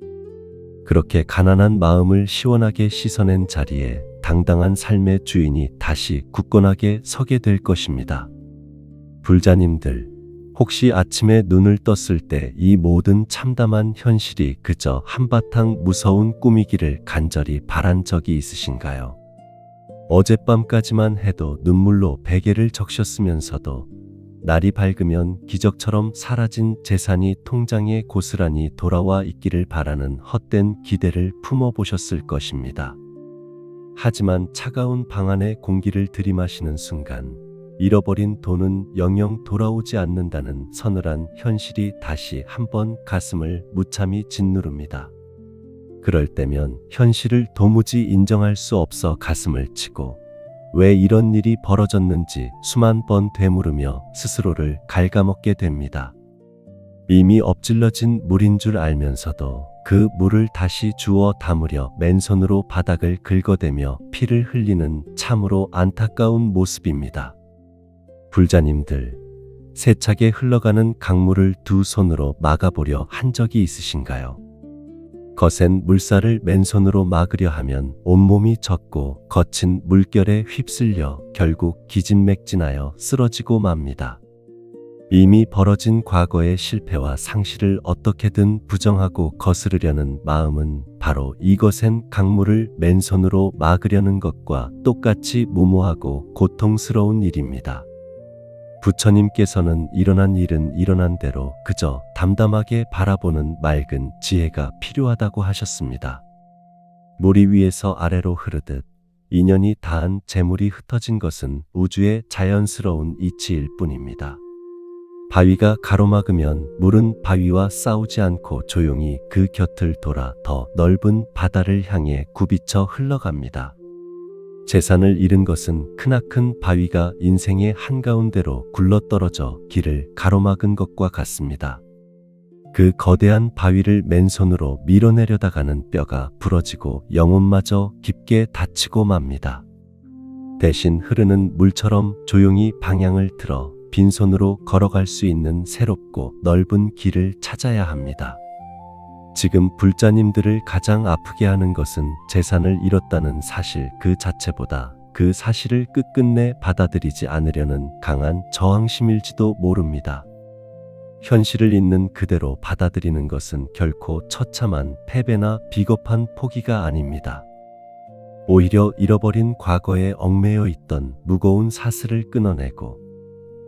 그렇게 가난한 마음을 시원하게 씻어낸 자리에 당당한 삶의 주인이 다시 굳건하게 서게 될 것입니다. 불자님들, 혹시 아침에 눈을 떴을 때 이 모든 참담한 현실이 그저 한바탕 무서운 꿈이기를 간절히 바란 적이 있으신가요? 어젯밤까지만 해도 눈물로 베개를 적셨으면서도 날이 밝으면 기적처럼 사라진 재산이 통장에 고스란히 돌아와 있기를 바라는 헛된 기대를 품어보셨을 것입니다. 하지만 차가운 방 안의 공기를 들이마시는 순간 잃어버린 돈은 영영 돌아오지 않는다는 서늘한 현실이 다시 한번 가슴을 무참히 짓누릅니다. 그럴 때면 현실을 도무지 인정할 수 없어 가슴을 치고 왜 이런 일이 벌어졌는지 수만 번 되물으며 스스로를 갉아먹게 됩니다. 이미 엎질러진 물인 줄 알면서도 그 물을 다시 주워 담으려 맨손으로 바닥을 긁어대며 피를 흘리는 참으로 안타까운 모습입니다. 불자님들, 세차게 흘러가는 강물을 두 손으로 막아보려 한 적이 있으신가요? 거센 물살을 맨손으로 막으려 하면 온몸이 젖고 거친 물결에 휩쓸려 결국 기진맥진하여 쓰러지고 맙니다. 이미 벌어진 과거의 실패와 상실을 어떻게든 부정하고 거스르려는 마음은 바로 이거센 강물을 맨손으로 막으려는 것과 똑같이 무모하고 고통스러운 일입니다. 부처님께서는 일어난 일은 일어난 대로 그저 담담하게 바라보는 맑은 지혜가 필요하다고 하셨습니다. 물이 위에서 아래로 흐르듯 인연이 닿은 재물이 흩어진 것은 우주의 자연스러운 이치일 뿐입니다. 바위가 가로막으면 물은 바위와 싸우지 않고 조용히 그 곁을 돌아 더 넓은 바다를 향해 굽이쳐 흘러갑니다. 재산을 잃은 것은 크나큰 바위가 인생의 한가운데로 굴러떨어져 길을 가로막은 것과 같습니다. 그 거대한 바위를 맨손으로 밀어내려다가는 뼈가 부러지고 영혼마저 깊게 다치고 맙니다. 대신 흐르는 물처럼 조용히 방향을 틀어 빈손으로 걸어갈 수 있는 새롭고 넓은 길을 찾아야 합니다. 지금 불자님들을 가장 아프게 하는 것은 재산을 잃었다는 사실 그 자체보다 그 사실을 끝끝내 받아들이지 않으려는 강한 저항심일지도 모릅니다. 현실을 있는 그대로 받아들이는 것은 결코 처참한 패배나 비겁한 포기가 아닙니다. 오히려 잃어버린 과거에 얽매여 있던 무거운 사슬을 끊어내고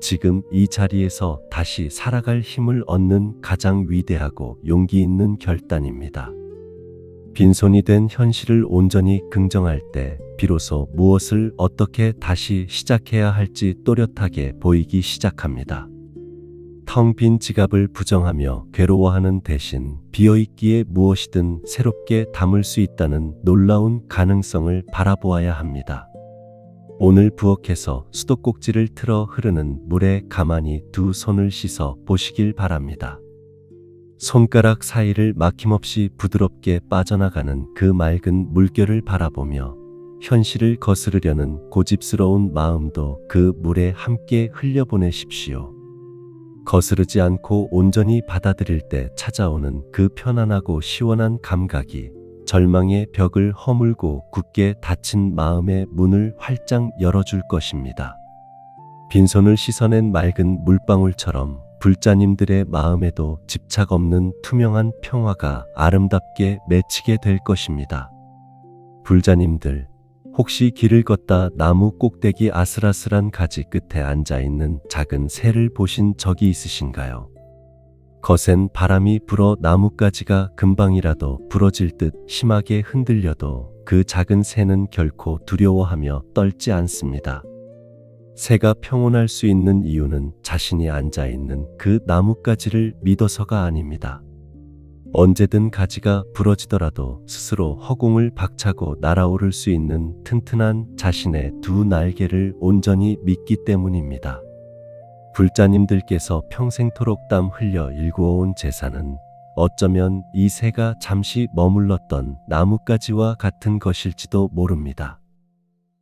지금 이 자리에서 다시 살아갈 힘을 얻는 가장 위대하고 용기 있는 결단입니다. 빈손이 된 현실을 온전히 긍정할 때 비로소 무엇을 어떻게 다시 시작해야 할지 또렷하게 보이기 시작합니다. 텅 빈 지갑을 부정하며 괴로워하는 대신 비어있기에 무엇이든 새롭게 담을 수 있다는 놀라운 가능성을 바라보아야 합니다. 오늘 부엌에서 수도꼭지를 틀어 흐르는 물에 가만히 두 손을 씻어 보시길 바랍니다. 손가락 사이를 막힘없이 부드럽게 빠져나가는 그 맑은 물결을 바라보며 현실을 거스르려는 고집스러운 마음도 그 물에 함께 흘려보내십시오. 거스르지 않고 온전히 받아들일 때 찾아오는 그 편안하고 시원한 감각이 절망의 벽을 허물고 굳게 닫힌 마음의 문을 활짝 열어줄 것입니다. 빈손을 씻어낸 맑은 물방울처럼 불자님들의 마음에도 집착 없는 투명한 평화가 아름답게 맺히게 될 것입니다. 불자님들, 혹시 길을 걷다 나무 꼭대기 아슬아슬한 가지 끝에 앉아있는 작은 새를 보신 적이 있으신가요? 거센 바람이 불어 나뭇가지가 금방이라도 부러질 듯 심하게 흔들려도 그 작은 새는 결코 두려워하며 떨지 않습니다. 새가 평온할 수 있는 이유는 자신이 앉아있는 그 나뭇가지를 믿어서가 아닙니다. 언제든 가지가 부러지더라도 스스로 허공을 박차고 날아오를 수 있는 튼튼한 자신의 두 날개를 온전히 믿기 때문입니다. 불자님들께서 평생토록 땀 흘려 일구어온 제사는 어쩌면 이 새가 잠시 머물렀던 나뭇가지와 같은 것일지도 모릅니다.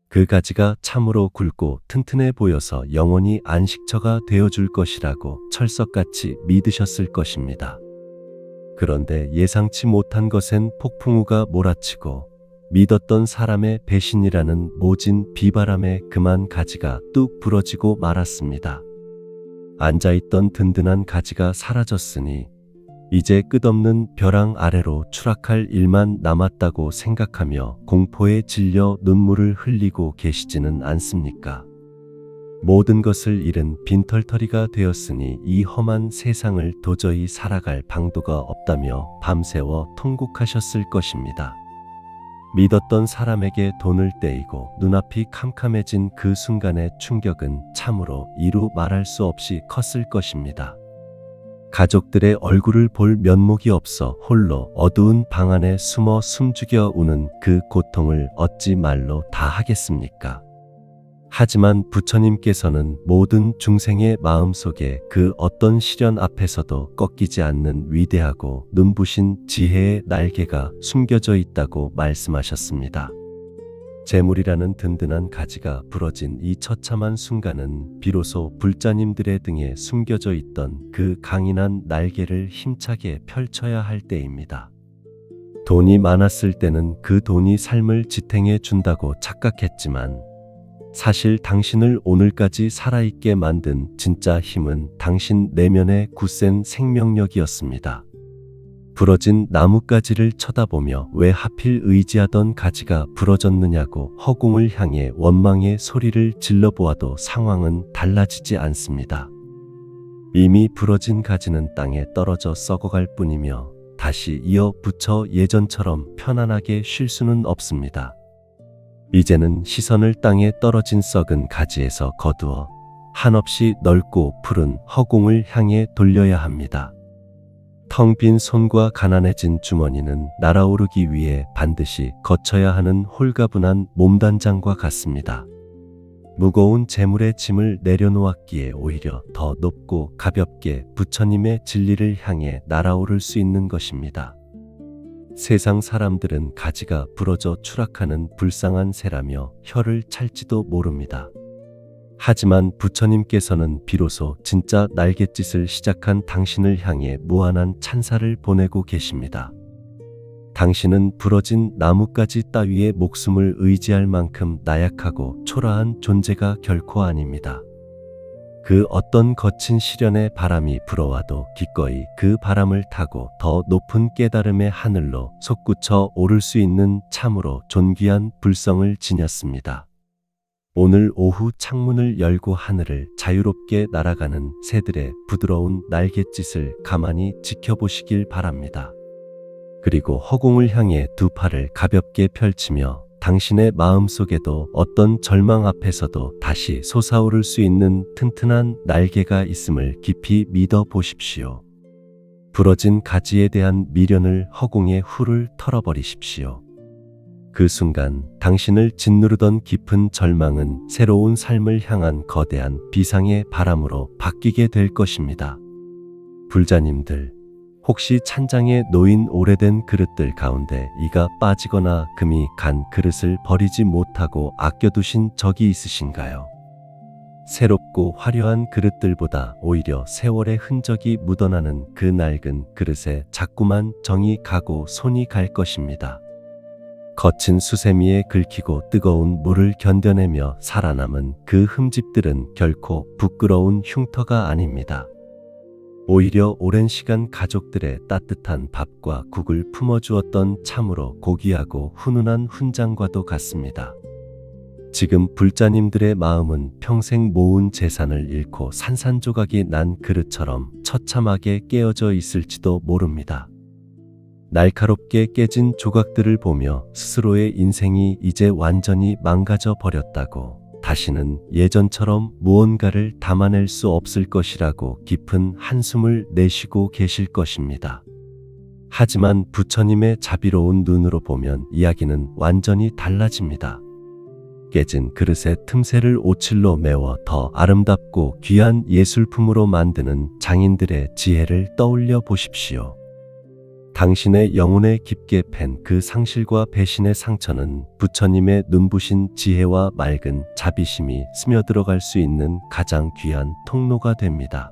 그 가지가 참으로 굵고 튼튼해 보여서 영원히 안식처가 되어줄 것이라고 철석같이 믿으셨을 것입니다. 그런데 예상치 못한 것엔 폭풍우가 몰아치고 믿었던 사람의 배신이라는 모진 비바람에 그만 가지가 뚝 부러지고 말았습니다. 앉아있던 든든한 가지가 사라졌으니 이제 끝없는 벼랑 아래로 추락할 일만 남았다고 생각하며 공포에 질려 눈물을 흘리고 계시지는 않습니까? 모든 것을 잃은 빈털터리가 되었으니 이 험한 세상을 도저히 살아갈 방도가 없다며 밤새워 통곡하셨을 것입니다. 믿었던 사람에게 돈을 떼이고 눈앞이 캄캄해진 그 순간의 충격은 참으로 이루 말할 수 없이 컸을 것입니다. 가족들의 얼굴을 볼 면목이 없어 홀로 어두운 방 안에 숨어 숨죽여 우는 그 고통을 어찌 말로 다 하겠습니까? 하지만 부처님께서는 모든 중생의 마음속에 그 어떤 시련 앞에서도 꺾이지 않는 위대하고 눈부신 지혜의 날개가 숨겨져 있다고 말씀하셨습니다. 재물이라는 든든한 가지가 부러진 이 처참한 순간은 비로소 불자님들의 등에 숨겨져 있던 그 강인한 날개를 힘차게 펼쳐야 할 때입니다. 돈이 많았을 때는 그 돈이 삶을 지탱해 준다고 착각했지만 사실 당신을 오늘까지 살아있게 만든 진짜 힘은 당신 내면의 굳센 생명력이었습니다. 부러진 나뭇가지를 쳐다보며 왜 하필 의지하던 가지가 부러졌느냐고 허공을 향해 원망의 소리를 질러보아도 상황은 달라지지 않습니다. 이미 부러진 가지는 땅에 떨어져 썩어갈 뿐이며 다시 이어 붙여 예전처럼 편안하게 쉴 수는 없습니다. 이제는 시선을 땅에 떨어진 썩은 가지에서 거두어 한없이 넓고 푸른 허공을 향해 돌려야 합니다. 텅 빈 손과 가난해진 주머니는 날아오르기 위해 반드시 거쳐야 하는 홀가분한 몸단장과 같습니다. 무거운 재물의 짐을 내려놓았기에 오히려 더 높고 가볍게 부처님의 진리를 향해 날아오를 수 있는 것입니다. 세상 사람들은 가지가 부러져 추락하는 불쌍한 새라며 혀를 찰지도 모릅니다. 하지만 부처님께서는 비로소 진짜 날갯짓을 시작한 당신을 향해 무한한 찬사를 보내고 계십니다. 당신은 부러진 나뭇가지 따위의 목숨을 의지할 만큼 나약하고 초라한 존재가 결코 아닙니다. 그 어떤 거친 시련의 바람이 불어와도 기꺼이 그 바람을 타고 더 높은 깨달음의 하늘로 솟구쳐 오를 수 있는 참으로 존귀한 불성을 지녔습니다. 오늘 오후 창문을 열고 하늘을 자유롭게 날아가는 새들의 부드러운 날갯짓을 가만히 지켜보시길 바랍니다. 그리고 허공을 향해 두 팔을 가볍게 펼치며 당신의 마음속에도 어떤 절망 앞에서도 다시 솟아오를 수 있는 튼튼한 날개가 있음을 깊이 믿어 보십시오. 부러진 가지에 대한 미련을 허공에 훌을 털어버리십시오. 그 순간 당신을 짓누르던 깊은 절망은 새로운 삶을 향한 거대한 비상의 바람으로 바뀌게 될 것입니다. 불자님들, 혹시 찬장에 놓인 오래된 그릇들 가운데 이가 빠지거나 금이 간 그릇을 버리지 못하고 아껴두신 적이 있으신가요? 새롭고 화려한 그릇들보다 오히려 세월의 흔적이 묻어나는 그 낡은 그릇에 자꾸만 정이 가고 손이 갈 것입니다. 거친 수세미에 긁히고 뜨거운 물을 견뎌내며 살아남은 그 흠집들은 결코 부끄러운 흉터가 아닙니다. 오히려 오랜 시간 가족들의 따뜻한 밥과 국을 품어주었던 참으로 고귀하고 훈훈한 훈장과도 같습니다. 지금 불자님들의 마음은 평생 모은 재산을 잃고 산산조각이 난 그릇처럼 처참하게 깨어져 있을지도 모릅니다. 날카롭게 깨진 조각들을 보며 스스로의 인생이 이제 완전히 망가져 버렸다고, 다시는 예전처럼 무언가를 담아낼 수 없을 것이라고 깊은 한숨을 내쉬고 계실 것입니다. 하지만 부처님의 자비로운 눈으로 보면 이야기는 완전히 달라집니다. 깨진 그릇의 틈새를 오칠로 메워 더 아름답고 귀한 예술품으로 만드는 장인들의 지혜를 떠올려 보십시오. 당신의 영혼에 깊게 팬 그 상실과 배신의 상처는 부처님의 눈부신 지혜와 맑은 자비심이 스며들어갈 수 있는 가장 귀한 통로가 됩니다.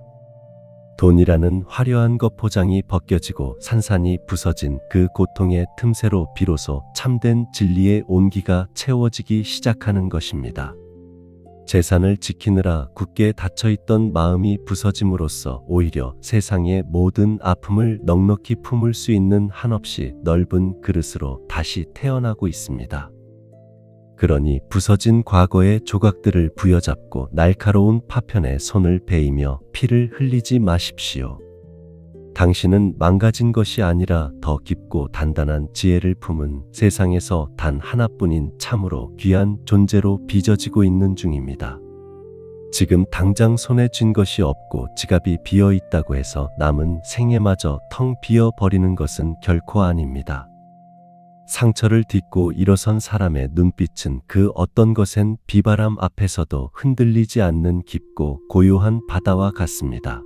돈이라는 화려한 것 포장이 벗겨지고 산산이 부서진 그 고통의 틈새로 비로소 참된 진리의 온기가 채워지기 시작하는 것입니다. 재산을 지키느라 굳게 닫혀있던 마음이 부서짐으로써 오히려 세상의 모든 아픔을 넉넉히 품을 수 있는 한없이 넓은 그릇으로 다시 태어나고 있습니다. 그러니 부서진 과거의 조각들을 부여잡고 날카로운 파편에 손을 베이며 피를 흘리지 마십시오. 당신은 망가진 것이 아니라 더 깊고 단단한 지혜를 품은 세상에서 단 하나뿐인 참으로 귀한 존재로 빚어지고 있는 중입니다. 지금 당장 손에 쥔 것이 없고 지갑이 비어 있다고 해서 남은 생애마저 텅 비어 버리는 것은 결코 아닙니다. 상처를 딛고 일어선 사람의 눈빛은 그 어떤 것엔 비바람 앞에서도 흔들리지 않는 깊고 고요한 바다와 같습니다.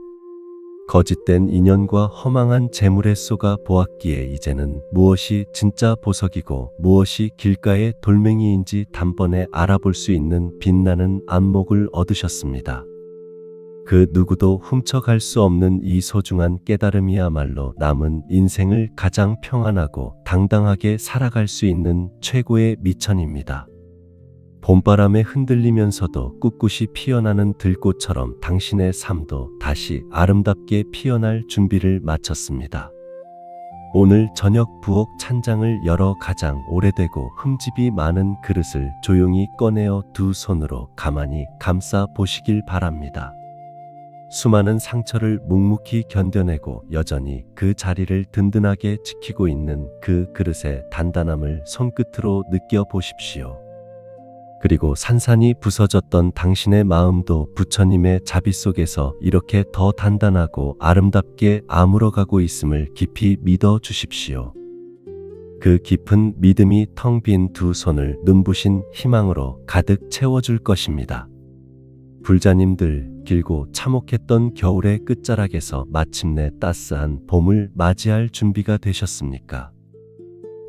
거짓된 인연과 허망한 재물에 쏘가 보았기에 이제는 무엇이 진짜 보석이고 무엇이 길가의 돌멩이인지 단번에 알아볼 수 있는 빛나는 안목을 얻으셨습니다. 그 누구도 훔쳐갈 수 없는 이 소중한 깨달음이야말로 남은 인생을 가장 평안하고 당당하게 살아갈 수 있는 최고의 미천입니다. 봄바람에 흔들리면서도 꿋꿋이 피어나는 들꽃처럼 당신의 삶도 다시 아름답게 피어날 준비를 마쳤습니다. 오늘 저녁 부엌 찬장을 열어 가장 오래되고 흠집이 많은 그릇을 조용히 꺼내어 두 손으로 가만히 감싸 보시길 바랍니다. 수많은 상처를 묵묵히 견뎌내고 여전히 그 자리를 든든하게 지키고 있는 그 그릇의 단단함을 손끝으로 느껴보십시오. 그리고 산산이 부서졌던 당신의 마음도 부처님의 자비 속에서 이렇게 더 단단하고 아름답게 아물어가고 있음을 깊이 믿어 주십시오. 그 깊은 믿음이 텅 빈 두 손을 눈부신 희망으로 가득 채워줄 것입니다. 불자님들, 길고 참혹했던 겨울의 끝자락에서 마침내 따스한 봄을 맞이할 준비가 되셨습니까?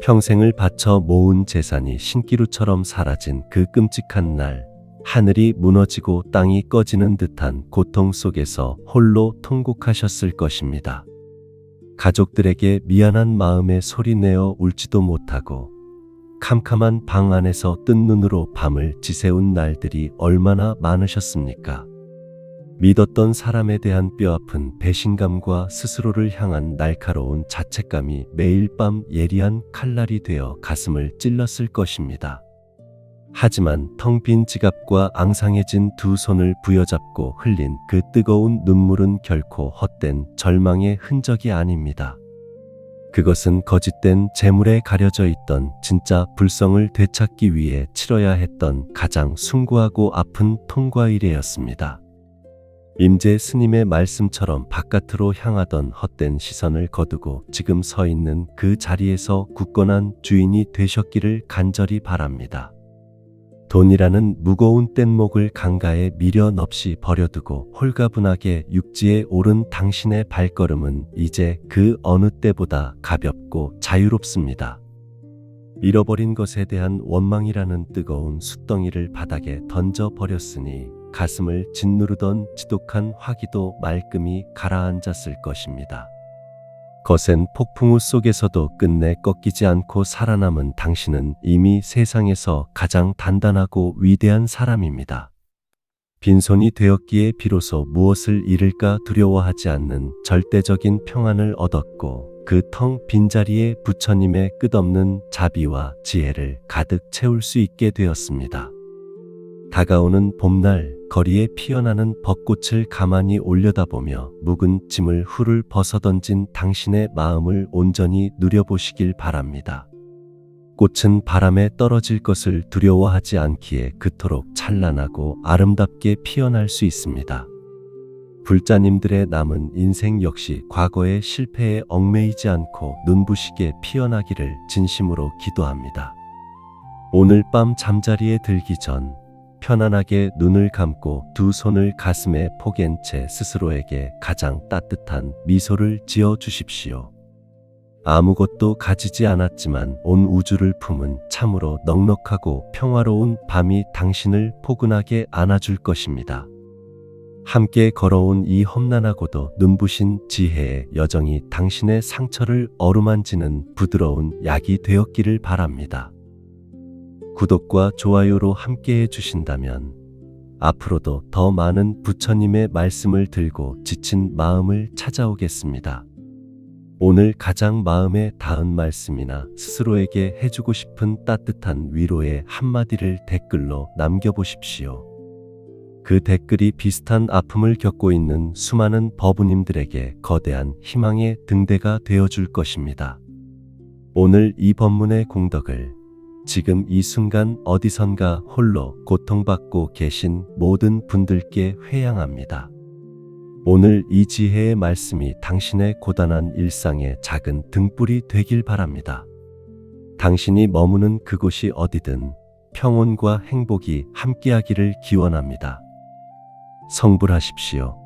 평생을 바쳐 모은 재산이 신기루처럼 사라진 그 끔찍한 날, 하늘이 무너지고 땅이 꺼지는 듯한 고통 속에서 홀로 통곡하셨을 것입니다. 가족들에게 미안한 마음에 소리내어 울지도 못하고 캄캄한 방 안에서 뜬 눈으로 밤을 지새운 날들이 얼마나 많으셨습니까? 믿었던 사람에 대한 뼈아픈 배신감과 스스로를 향한 날카로운 자책감이 매일 밤 예리한 칼날이 되어 가슴을 찔렀을 것입니다. 하지만 텅 빈 지갑과 앙상해진 두 손을 부여잡고 흘린 그 뜨거운 눈물은 결코 헛된 절망의 흔적이 아닙니다. 그것은 거짓된 재물에 가려져 있던 진짜 불성을 되찾기 위해 치러야 했던 가장 숭고하고 아픈 통과 이래였습니다. 임재 스님의 말씀처럼 바깥으로 향하던 헛된 시선을 거두고 지금 서 있는 그 자리에서 굳건한 주인이 되셨기를 간절히 바랍니다. 돈이라는 무거운 뗏목을 강가에 미련 없이 버려두고 홀가분하게 육지에 오른 당신의 발걸음은 이제 그 어느 때보다 가볍고 자유롭습니다. 잃어버린 것에 대한 원망이라는 뜨거운 숯덩이를 바닥에 던져 버렸으니 가슴을 짓누르던 지독한 화기도 말끔히 가라앉았을 것입니다. 거센 폭풍우 속에서도 끝내 꺾이지 않고 살아남은 당신은 이미 세상에서 가장 단단하고 위대한 사람입니다. 빈손이 되었기에 비로소 무엇을 잃을까 두려워하지 않는 절대적인 평안을 얻었고 그 텅 빈자리에 부처님의 끝없는 자비와 지혜를 가득 채울 수 있게 되었습니다. 다가오는 봄날 거리에 피어나는 벚꽃을 가만히 올려다보며 묵은 짐을 훌훌 벗어던진 당신의 마음을 온전히 누려보시길 바랍니다. 꽃은 바람에 떨어질 것을 두려워하지 않기에 그토록 찬란하고 아름답게 피어날 수 있습니다. 불자님들의 남은 인생 역시 과거의 실패에 얽매이지 않고 눈부시게 피어나기를 진심으로 기도합니다. 오늘 밤 잠자리에 들기 전 편안하게 눈을 감고 두 손을 가슴에 포갠 채 스스로에게 가장 따뜻한 미소를 지어 주십시오. 아무것도 가지지 않았지만 온 우주를 품은 참으로 넉넉하고 평화로운 밤이 당신을 포근하게 안아줄 것입니다. 함께 걸어온 이 험난하고도 눈부신 지혜의 여정이 당신의 상처를 어루만지는 부드러운 약이 되었기를 바랍니다. 구독과 좋아요로 함께해 주신다면 앞으로도 더 많은 부처님의 말씀을 들고 지친 마음을 찾아오겠습니다. 오늘 가장 마음에 닿은 말씀이나 스스로에게 해주고 싶은 따뜻한 위로의 한마디를 댓글로 남겨보십시오. 그 댓글이 비슷한 아픔을 겪고 있는 수많은 법우님들에게 거대한 희망의 등대가 되어줄 것입니다. 오늘 이 법문의 공덕을 지금 이 순간 어디선가 홀로 고통받고 계신 모든 분들께 회양합니다. 오늘 이 지혜의 말씀이 당신의 고단한 일상의 작은 등불이 되길 바랍니다. 당신이 머무는 그곳이 어디든 평온과 행복이 함께하기를 기원합니다. 성불하십시오.